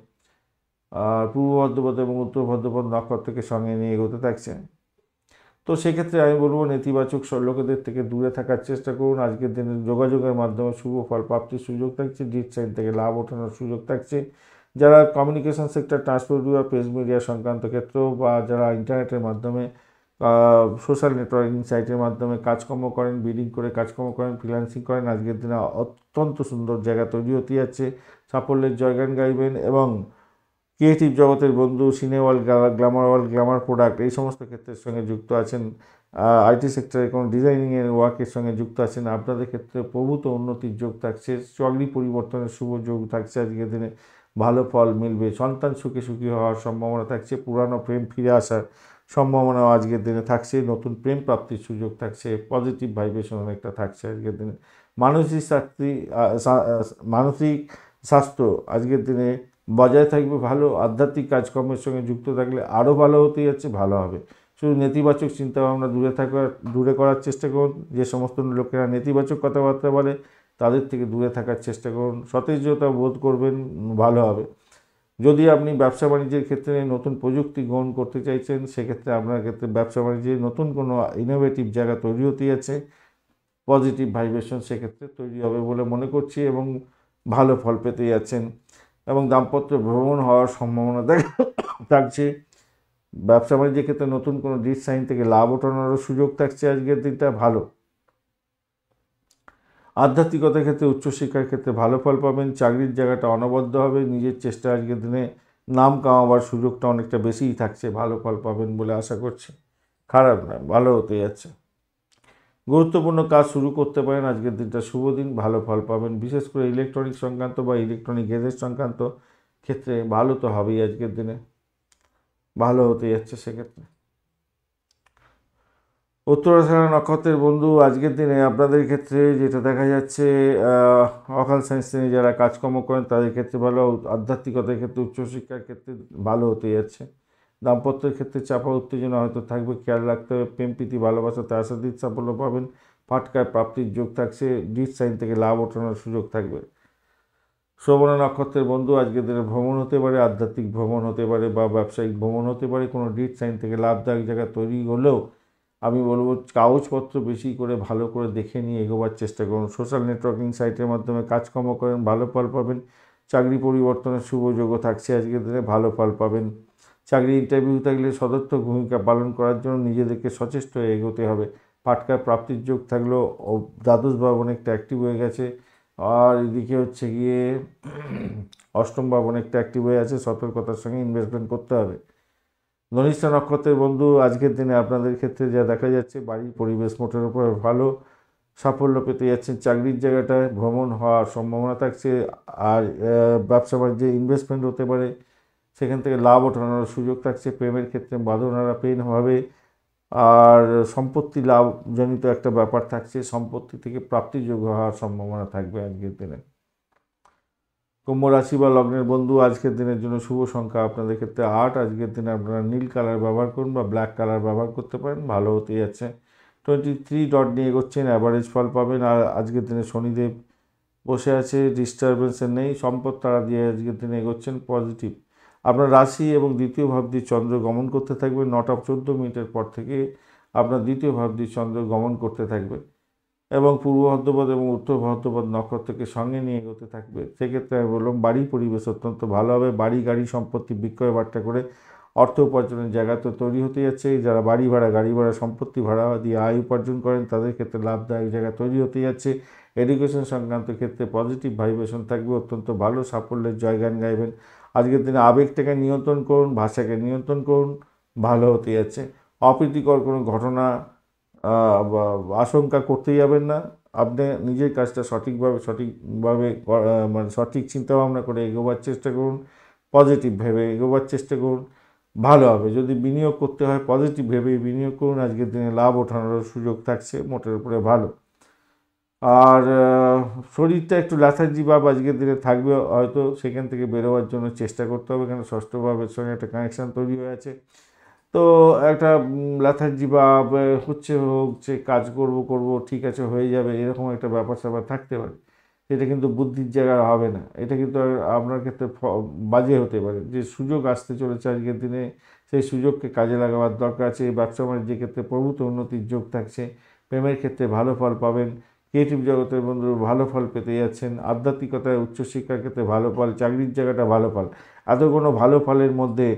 আর পূর্ব ভাদ্রপদ এবং উত্তর ভাদ্রপদ নক্ষত্রকে সঙ্গে নিয়ে এগোতে থাকছে। তো সেক্ষেত্রে আমি বলবো নেতিবাচক লোকেদের থেকে দূরে থাকার চেষ্টা করুন। আজকের দিনে যোগাযোগের মাধ্যমে শুভ ফল প্রাপ্তির সুযোগ থাকছে। ডিট সাইড থেকে লাভ ওঠানোর সুযোগ থাকছে। যারা কমিউনিকেশন সেক্টর, ট্রান্সপোর্ট বা প্রেস মিডিয়া সংক্রান্ত ক্ষেত্র, বা যারা ইন্টারনেটের মাধ্যমে, সোশ্যাল নেটওয়ার্কিং সাইটের মাধ্যমে কাজকর্ম করেন, বিডিং করে কাজকর্ম করেন, ফ্রিল্যান্সিং করেন, আজকের দিনে অত্যন্ত সুন্দর জায়গা তৈরি হতে যাচ্ছে। সাফল্যের জয়গান গাইবেন এবং ক্রিয়েটিভ জগতের বন্ধু, সিনেওয়াল, গ্ল্যামার ওয়ার্ল্ড, গ্ল্যামার প্রোডাক্ট এই সমস্ত ক্ষেত্রের সঙ্গে যুক্ত আছেন, আইটি সেক্টরে কোনো ডিজাইনিংয়ের ওয়ার্কের সঙ্গে যুক্ত আছেন, আপনাদের ক্ষেত্রে প্রভূত উন্নতির যোগ থাকছে। চাকরি পরিবর্তনের শুভ যোগ থাকছে আজকের দিনে। ভালো ফল মিলবে। সন্তান সুখী হওয়ার সম্ভাবনা থাকছে। পুরানো প্রেম ফিরে আসার সম্ভাবনাও আজকের দিনে থাকছে। নতুন প্রেম প্রাপ্তির সুযোগ থাকছে। পজিটিভ ভাইব্রেশন অনেকটা থাকছে আজকের দিনে। মানসিক স্বাস্থ্য আজকের দিনে বজায় থাকবে ভালো। আধ্যাত্মিক কাজকর্মের সঙ্গে যুক্ত থাকলে আরও ভালো হতে যাচ্ছে, ভালো হবে। শুধু নেতিবাচক চিন্তাভাবনা দূরে করার চেষ্টা করুন। যে সমস্ত লোকেরা নেতিবাচক কথাবার্তা বলে তাদের থেকে দূরে থাকার চেষ্টা করুন। সতেজতা বোধ করবেন, ভালো হবে। যদি আপনি ব্যবসা বাণিজ্যের ক্ষেত্রে নতুন প্রযুক্তি গ্রহণ করতে চাইছেন, সেক্ষেত্রে আপনার ক্ষেত্রে ব্যবসা বাণিজ্যে নতুন কোনো ইনোভেটিভ জায়গা তৈরি হতে যাচ্ছে। পজিটিভ ভাইব্রেশন সেক্ষেত্রে তৈরি হবে বলে মনে করছি এবং ভালো ফল পেতে যাচ্ছেন। এবং দাম্পত্য ভ্রমণ হওয়ার সম্ভাবনা থাকছে। ব্যবসা বাণিজ্যের ক্ষেত্রে নতুন কোনো ডিট সাইন থেকে লাভ ওঠানোরও সুযোগ থাকছে আজকের দিনটা ভালো। আধ্যাত্মিকতার ক্ষেত্রে উচ্চশিক্ষার ক্ষেত্রে ভালো ফল পাবেন। চাকরির জায়গাটা অনবদ্য হবে, নিজের চেষ্টা আজকের দিনে নাম কামাবার সুযোগটা অনেকটা বেশিই থাকছে, ভালো ফল পাবেন বলে আশা করছি। খারাপ না, ভালো হতে যাচ্ছে। গুরুত্বপূর্ণ কাজ শুরু করতে পারেন, আজকের দিনটা শুভ দিন, ভালো ফল পাবেন। বিশেষ করে ইলেকট্রনিক সংক্রান্ত বা ইলেকট্রনিক গ্যাজেট সংক্রান্ত ক্ষেত্রে ভালো তো হবেই, আজকের দিনে ভালো হতে যাচ্ছে সেক্ষেত্রে। উত্তরাষাঢ়া নক্ষত্রের বন্ধু, আজকের দিনে আপনাদের ক্ষেত্রে যেটা দেখা যাচ্ছে, অকাল সায়েন্স নিয়ে যারা কাজকর্ম করেন তাদের ক্ষেত্রে ভালো, আধ্যাত্মিকতার ক্ষেত্রে উচ্চশিক্ষার ক্ষেত্রে ভালো হতে যাচ্ছে। দাম্পত্যের ক্ষেত্রে চাপা উত্তেজনা হয়তো থাকবে, খেয়াল রাখতে হবে। প্রেম প্রীতি ভালোবাসাতে আশাতীত সাফল্য পাবেন, ফাটকায় প্রাপ্তির যোগ থাকছে, ডিট সাইন থেকে লাভ ওঠানোর সুযোগ থাকবে। শ্রবণা নক্ষত্রের বন্ধু, আজকের দিনে ভ্রমণ হতে পারে, আধ্যাত্মিক ভ্রমণ হতে পারে বা ব্যবসায়িক ভ্রমণ হতে পারে। কোনো ডিট সাইন থেকে লাভদায়ক জায়গা তৈরি হলেও আমি বলবো কাগজপত্র বেশি করে ভালো করে দেখে নিয়ে এগোবার চেষ্টা করুন। সোশ্যাল নেটওয়ার্কিং সাইটের মাধ্যমে কাজকর্ম করেন, ভালো ফল পাবেন। চাকরি পরিবর্তনের শুভ যোগও থাকছে, আজকের দিনে ভালো ফল পাবেন। চাকরি ইন্টারভিউ থাকলে সদর্থক ভূমিকা পালন করার জন্য নিজেদেরকে সচেষ্ট হয়ে এগোতে হবে। পাটকার প্রাপ্তির যোগ থাকলেও দ্বাদশ ভাব অনেকটা অ্যাক্টিভ হয়ে গেছে, আর এদিকে হচ্ছে গিয়ে অষ্টম ভাব অনেকটা অ্যাক্টিভ হয়ে আছে, সতর্কতার সঙ্গে ইনভেস্টমেন্ট করতে হবে। ধনিষ্ঠা নক্ষত্রের বন্ধু, আজকের দিনে আপনাদের ক্ষেত্রে যা দেখা যাচ্ছে, বাড়ির পরিবেশ মোটের উপর ভালো, সাফল্য পেতে যাচ্ছেন। চাকরির জায়গাটায় ভ্রমণ হওয়ার সম্ভাবনা থাকছে, আর ব্যবসা বাণিজ্যে ইনভেস্টমেন্ট হতে পারে, সেখান থেকে লাভ ওঠানোর সুযোগ থাকছে। প্রেমের ক্ষেত্রে বাঁধনারা পেন হবে, আর সম্পত্তি লাভজনিত একটা ব্যাপার থাকছে, সম্পত্তি থেকে প্রাপ্তিযোগ্য হওয়ার সম্ভাবনা থাকবে আজকের দিনে। কুম্ভ রাশি বা লগ্নের বন্ধু, আজকের দিনের জন্য শুভ সংখ্যা আপনাদের ক্ষেত্রে 8। আজকের দিনে আপনারা নীল কালার ব্যবহার করুন বা ব্ল্যাক কালার ব্যবহার করতে পারেন, ভালো হতে যাচ্ছে। 23 ডট নিয়ে এগোচ্ছেন, অ্যাভারেজ ফল পাবেন। আর আজকের দিনে শনিদেব বসে আছে, ডিস্টারবেন্সের নেই, সম্পদ তারা দিয়ে আজকের দিনে এগোচ্ছেন, পজিটিভ। আপনার রাশি এবং দ্বিতীয় ভাব দিয়ে চন্দ্র গমন করতে থাকবে, 9টা 14 মিনিটের পর থেকে আপনার দ্বিতীয় ভাব দিয়ে চন্দ্র গমন করতে থাকবে এবং পূর্ব ভাদ্রপদ এবং উত্তর ভাদ্রপদ নক্ষত্রকে সঙ্গে নিয়ে এগোতে থাকবে। সেক্ষেত্রে আমি বললাম বাড়ির পরিবেশ অত্যন্ত ভালো হবে। বাড়ি গাড়ি সম্পত্তি বিক্রয় বাট্টা করে অর্থ উপার্জনের জায়গা তো তৈরি হতে যাচ্ছে। যারা বাড়ি ভাড়া গাড়ি ভাড়া সম্পত্তি ভাড়া দিয়ে আয় উপার্জন করেন তাদের ক্ষেত্রে লাভদায়ক জায়গা তৈরি হতে যাচ্ছে। এডুকেশন সংক্রান্ত ক্ষেত্রে পজিটিভ ভাইব্রেশন থাকবে, অত্যন্ত ভালো সাফল্যের জয়গান গাইবেন। আজকের দিনে আবেগটাকে নিয়ন্ত্রণ করুন, ভাষাকে নিয়ন্ত্রণ করুন, ভালো হতে যাচ্ছে। অপ্রীতিকর কোনো ঘটনা আশঙ্কা করতে যাবেন না। আপনি নিজের কাজটা সঠিকভাবে মানে সঠিক চিন্তাভাবনা করে এগোবার চেষ্টা করুন, পজিটিভ ভেবে এগোবার চেষ্টা করুন, ভালো হবে। যদি বিনিয়োগ করতে হয় পজিটিভ ভেবেই বিনিয়োগ করুন, আজকের দিনে লাভ ওঠানোর সুযোগ থাকছে, মোটের উপরে ভালো। আর শরীরটা একটু ল্যাথার্জি ভাব আজকের দিনে থাকবে, হয়তো সেখান থেকে বেরোবার জন্য চেষ্টা করতে হবে, কারণ ষষ্ঠ ভাবের সঙ্গে একটা কানেকশান তৈরি হয়ে আছে। তো একটা ল্যাথার্জি বা হচ্ছে কাজ করব ঠিক আছে হয়ে যাবে, এরকম একটা ব্যাপার স্যাপার থাকতে পারে। এটা কিন্তু বুদ্ধির জায়গায় হবে না, এটা কিন্তু আপনার ক্ষেত্রে বাজে হতে পারে। যে সুযোগ আসতে চলেছে আজকের দিনে, সেই সুযোগকে কাজে লাগাবার দরকার আছে। ব্যবসা বাণিজ্যের ক্ষেত্রে প্রভূত উন্নতির যোগ থাকছে, প্রেমের ক্ষেত্রে ভালো ফল পাবেন। ক্রিয়েটিভ জগতের বন্ধু ভালো ফল পেতে যাচ্ছেন, আধ্যাত্মিকতায় উচ্চশিক্ষার ক্ষেত্রে ভালো ফল, চাকরির জায়গাটা ভালো ফল। এত কোনো ভালো ফলের মধ্যে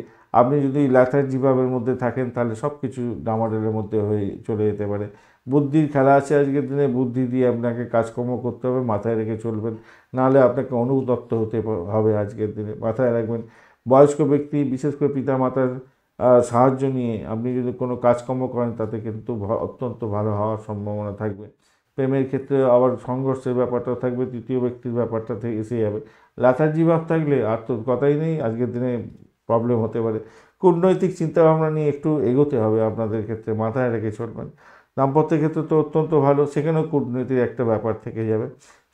আপনি যদি ল্যাথার্জি ভাবের মধ্যে থাকেন তাহলে সব কিছু ডামাডোলের মধ্যে হয়ে চলে যেতে পারে। বুদ্ধির খেলা আছে আজকের দিনে, বুদ্ধি দিয়ে আপনাকে কাজকর্ম করতে হবে, মাথায় রেখে চলবেন, নাহলে আপনাকে অনুতপ্ত হতে হবে আজকের দিনে, মাথায় রাখবেন। বয়স্ক ব্যক্তি বিশেষ করে পিতা মাতার সাহায্য নিয়ে আপনি যদি কোনো কাজকর্ম করেন তাতে কিন্তু অত্যন্ত ভালো হওয়ার সম্ভাবনা থাকবে। প্রেমের ক্ষেত্রে আবার সংঘর্ষের ব্যাপারটা থাকবে, তৃতীয় ব্যক্তির ব্যাপারটা থেকে এসে যাবে। ল্যাথার্জি ভাব থাকলে আর তো কথাই নেই, আজকের দিনে প্রবলেম হতে পারে। কূটনৈতিক চিন্তাভাবনা নিয়ে একটু এগোতে হবে আপনাদের ক্ষেত্রে, মাথায় রেখে চলবেন। দাম্পত্যের ক্ষেত্রে তো অত্যন্ত ভালো, সেখানেও কূটনীতির একটা ব্যাপার থেকে যাবে।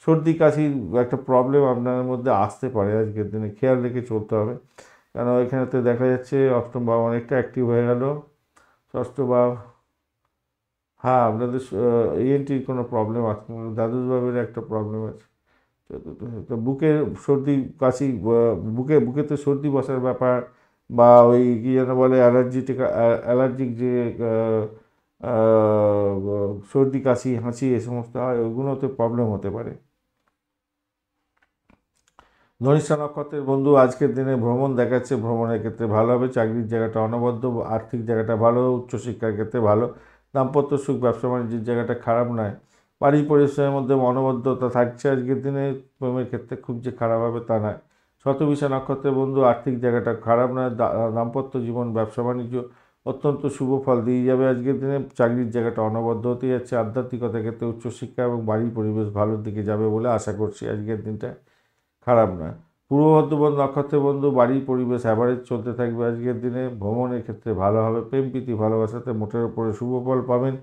সর্দি কাশির একটা প্রবলেম আপনার মধ্যে আসতে পারে, আজকের দিনে খেয়াল রেখে চলতে হবে, কারণ এখানেতে দেখা যাচ্ছে অষ্টম ভাব অনেকটা অ্যাক্টিভ হয়ে গেল। ষষ্ঠ ভাব, হ্যাঁ আপনাদের ইএনটির কোনো প্রবলেম আছে, দ্বাদশ ভাবের একটা প্রবলেম আছে। তো বুকের সর্দি কাশি, বুকেতে সর্দি বসার ব্যাপার, বা ওই কী যেন বলে অ্যালার্জিক যে সর্দি কাশি হাঁচি এ সমস্ত হয়, ওইগুলোতে প্রবলেম হতে পারে। ধনিষ্ঠা নক্ষত্রের বন্ধু আজকের দিনে ভ্রমণ দেখাচ্ছে, ভ্রমণের ক্ষেত্রে ভালো হবে, চাকরির জায়গাটা অনবদ্য, আর্থিক জায়গাটা ভালো, উচ্চশিক্ষার ক্ষেত্রে ভালো, দাম্পত্য সুখ, ব্যবসা বাণিজ্যের জায়গাটা খারাপ নয়, বাড়ি পরিশ্রমের মধ্যে অনবদ্যতা থাকছে আজকের দিনে, প্রেমের ক্ষেত্রে খুব যে খারাপ হবে তা নয়। শতবিশা নক্ষত্রের বন্ধু আর্থিক জায়গাটা খারাপ নয়, দাম্পত্য জীবন, ব্যবসা বাণিজ্য অত্যন্ত শুভ ফল দিয়ে যাবে আজকের দিনে, চাকরির জায়গাটা অনবদ্য হতে যাচ্ছে, আধ্যাত্মিকতার ক্ষেত্রে উচ্চশিক্ষা এবং বাড়ির পরিবেশ ভালোর দিকে যাবে বলে আশা করছি আজকের দিনটা খারাপ নয়। পূর্ব বর্ধমান নক্ষত্রের বন্ধু বাড়ির পরিবেশ অ্যাভারেজ চলতে থাকবে আজকের দিনে, ভ্রমণের ক্ষেত্রে ভালো হবে, প্রেম প্রীতি ভালোবাসাতে মোটের উপরে শুভ ফল পাবেন।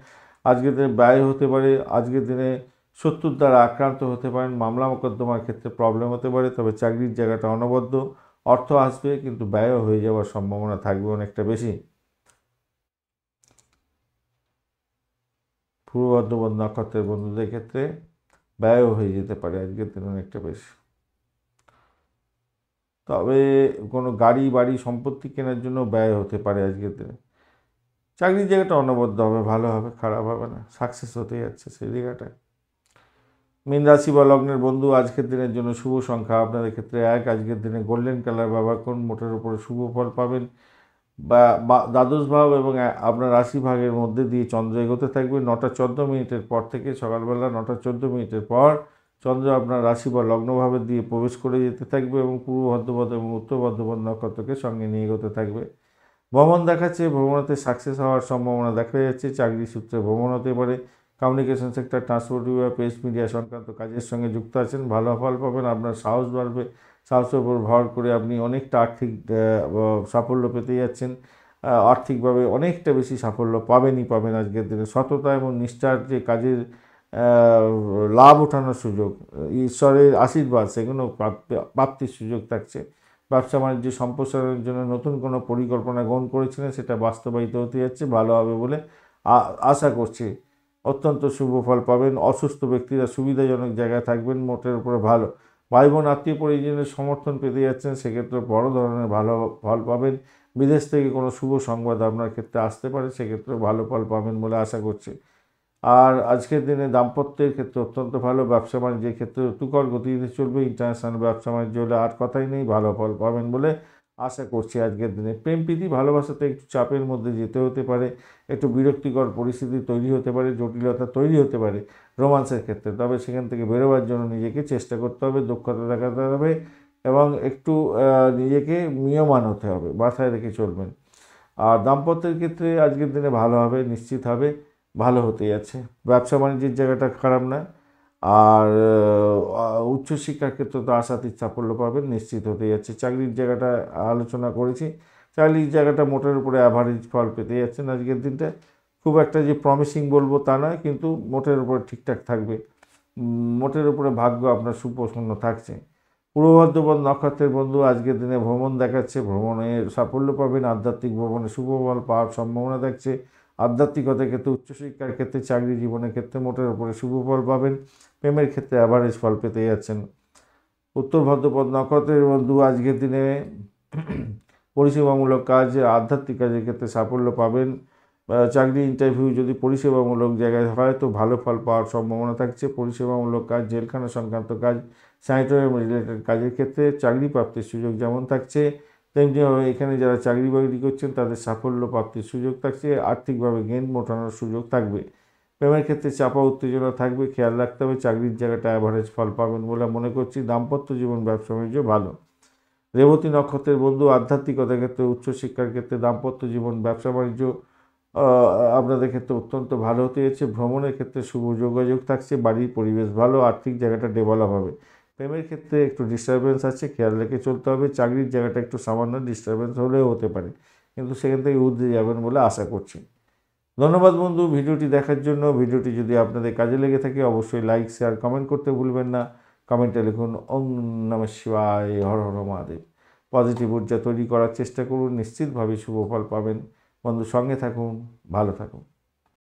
আজকের দিনে ব্যয় হতে পারে, আজকের দিনে শত্রুর দ্বারা আক্রান্ত হতে পারেন, মামলা মোকদ্দমার ক্ষেত্রে প্রবলেম হতে পারে, তবে চাকরির জায়গাটা অনবদ্য, অর্থ আসবে কিন্তু ব্যয়ও হয়ে যাওয়ার সম্ভাবনা থাকবে অনেকটা বেশি। পূর্ব বর্ধমান নক্ষত্রের বন্ধুদের ক্ষেত্রে ব্যয়ও হয়ে যেতে পারে আজকের দিনে অনেকটা বেশি, তবে কোনো গাড়ি বাড়ি সম্পত্তি কেনার জন্য ব্যয় হতে পারে আজকের দিনে। চাকরির জায়গাটা অনবদ্য হবে, ভালো হবে, খারাপ হবে না, সাকসেস হতে যাচ্ছে সেই জায়গাটায়। মীন রাশি বা লগ্নের বন্ধু আজকের দিনের জন্য শুভ সংখ্যা আপনাদের ক্ষেত্রে 1, আজকের দিনে গোল্ডেন কালার ব্যবহার করুন, মোটের উপরে শুভ ফল পাবেন। বা দ্বাদশ ভাব এবং আপনার রাশি ভাগের মধ্যে দিয়ে চন্দ্র এগোতে থাকবে, 9টা 14 মিনিটের পর থেকে সকালবেলা 9টা 14 মিনিটের পর চন্দ্র আপনার রাশি বা লগ্নভাবে দিয়ে প্রবেশ করে যেতে থাকবে এবং পূর্ব বর্ধমান এবং উত্তর বর্ধমান নক্ষত্রকে সঙ্গে নিয়ে এগোতে থাকবে। ভ্রমণ দেখাচ্ছে, ভ্রমণতে সাকসেস হওয়ার সম্ভাবনা দেখা যাচ্ছে, চাকরি সূত্রে ভ্রমণ হতে পারে, কমিউনিকেশন সেক্টর, ট্রান্সপোর্ট বিভাগ, প্রেস মিডিয়া সংক্রান্ত কাজের সঙ্গে যুক্ত আছেন, ভালো ফল পাবেন, আপনার সাহস বাড়বে, সাহসের উপর ভর করে আপনি অনেকটা আর্থিক সাফল্য পেতে যাচ্ছেন, আর্থিকভাবে অনেকটা বেশি সাফল্য পাবেন আজকের দিনে। সততা এবং নিষ্ঠার যে কাজের লাভ ওঠানোর সুযোগ, ঈশ্বরের আশীর্বাদ, সেগুলো প্রাপ্তির সুযোগ থাকছে। ব্যবসা বাণিজ্য সম্প্রসারণের জন্য নতুন কোনো পরিকল্পনা গ্রহণ করেছিলেন, সেটা বাস্তবায়িত হতে যাচ্ছে, ভালো হবে বলে আশা করছি। অত্যন্ত শুভ ফল পাবেন, অসুস্থ ব্যক্তিরা সুবিধাজনক জায়গায় থাকবেন, মোটের উপরে ভালো। ভাই বোন আত্মীয় পরিজনের সমর্থন পেতে যাচ্ছেন, সেক্ষেত্রে বড় ধরনের ভালো ফল পাবেন। বিদেশ থেকে কোনো শুভ সংবাদ আপনার ক্ষেত্রে আসতে পারে, সেক্ষেত্রে ভালো ফল পাবেন বলে আশা করছি। আর আজকের দিনে দাম্পত্যের ক্ষেত্রে অত্যন্ত ভালো, ব্যবসা বাণিজ্যের ক্ষেত্রে তুখর গতিতে চলবে, ইন্টারন্যাশনাল ব্যবসা বাণিজ্য হলে আর কথাই নেই, ভালো ফল পাবেন বলে আশা করছি আজকের দিনে। প্রেম প্রীতি ভালোবাসাতে একটু চাপের মধ্যে যেতে হতে পারে, একটু বিরক্তিকর পরিস্থিতি তৈরি হতে পারে, জটিলতা তৈরি হতে পারে রোমান্সের ক্ষেত্রে, তবে সেখান থেকে বেরোবার জন্য নিজেকে চেষ্টা করতে হবে, দক্ষতা দেখাতে হবে এবং একটু নিজেকে নিয়মান হতে হবে, মাথায় রেখে চলবেন। আর দাম্পত্যের ক্ষেত্রে আজকের দিনে ভালো হবে, নিশ্চিত হবে, ভালো হতে যাচ্ছে, ব্যবসা বাণিজ্যের জায়গাটা খারাপ নয়। আর উচ্চশিক্ষার ক্ষেত্রে তো আশাতীত সাফল্য পাবেন, নিশ্চিত হতে যাচ্ছে। চাকরির জায়গাটা আলোচনা করেছি, চাকরির জায়গাটা মোটের উপরে অ্যাভারেজ ফল পেতে যাচ্ছেন আজকের দিনটা, খুব একটা যে প্রমিসিং বলবো তা নয়, কিন্তু মোটের উপরে ঠিকঠাক থাকবে, মোটের উপরে ভাগ্য আপনার সুপ্রসন্ন থাকছে। পূর্ব বর্ধমান নক্ষত্রের বন্ধু আজকের দিনে ভ্রমণ দেখাচ্ছে, ভ্রমণে সাফল্য পাবেন, আধ্যাত্মিক ভ্রমণে শুভ ফল পাওয়ার সম্ভাবনা থাকছে, আধ্যাত্মিকতার ক্ষেত্রে, উচ্চশিক্ষার ক্ষেত্রে, চাকরি জীবনের ক্ষেত্রে মোটের উপরে শুভ ফল পাবেন, প্রেমের ক্ষেত্রে অ্যাভারেজ ফল পেতে যাচ্ছেন। উত্তর ভাদ্রপদ নক্ষত্রের বন্ধু আজকের দিনে পরিষেবামূলক কাজ, আধ্যাত্মিক কাজের ক্ষেত্রে সাফল্য পাবেন, চাকরি ইন্টারভিউ যদি পরিষেবামূলক জায়গায় হয় তো ভালো ফল পাওয়ার সম্ভাবনা থাকছে, পরিষেবামূলক কাজ, জেলখানা সংক্রান্ত কাজ, স্যানিটোরিয়াম রিলেটেড কাজের ক্ষেত্রে চাকরি প্রাপ্তির সুযোগ যেমন থাকছে, তেমনিভাবে এখানে যারা চাকরি বাকরি করছেন তাদের সাফল্য প্রাপ্তির সুযোগ থাকছে, আর্থিকভাবে গেইন মোটানোর সুযোগ থাকবে। প্রেমের ক্ষেত্রে চাপা উত্তেজনা থাকবে, খেয়াল রাখতে হবে, চাকরির জায়গাটা অ্যাভারেজ ফল পাবেন বলে মনে করছি। দাম্পত্য জীবন, ব্যবসা বাণিজ্য ভালো। রেবতী নক্ষত্রের বন্ধু আধ্যাত্মিকতার ক্ষেত্রে, উচ্চশিক্ষার ক্ষেত্রে, দাম্পত্য জীবন, ব্যবসা বাণিজ্য আপনাদের ক্ষেত্রে অত্যন্ত ভালো হতে যাচ্ছে, ভ্রমণের ক্ষেত্রে শুভ যোগাযোগ থাকছে, বাড়ির পরিবেশ ভালো, আর্থিক জায়গাটা ডেভেলপ হবে। প্রেমের ক্ষেত্রে একটু ডিস্টারবেন্স আছে, খেয়াল রেখে চলতে হবে, চাকরির জায়গাটা একটু সামান্য ডিস্টারবেন্স হলেও হতে পারে, কিন্তু সেখান থেকে উঠে যাবেন বলে আশা করছি। ধন্যবাদ বন্ধু ভিডিওটি দেখার জন্য। ভিডিওটি যদি আপনাদের কাজে লেগে থাকে অবশ্যই লাইক, শেয়ার, কমেন্ট করতে ভুলবেন না। কমেন্টে লিখুন ওং নমঃ শিবায়, হর হর মহাদেব। পজিটিভ ঊর্জা তৈরি করার চেষ্টা করুন, নিশ্চিতভাবে শুভ ফল পাবেন। বন্ধু সঙ্গে থাকুন, ভালো থাকুন।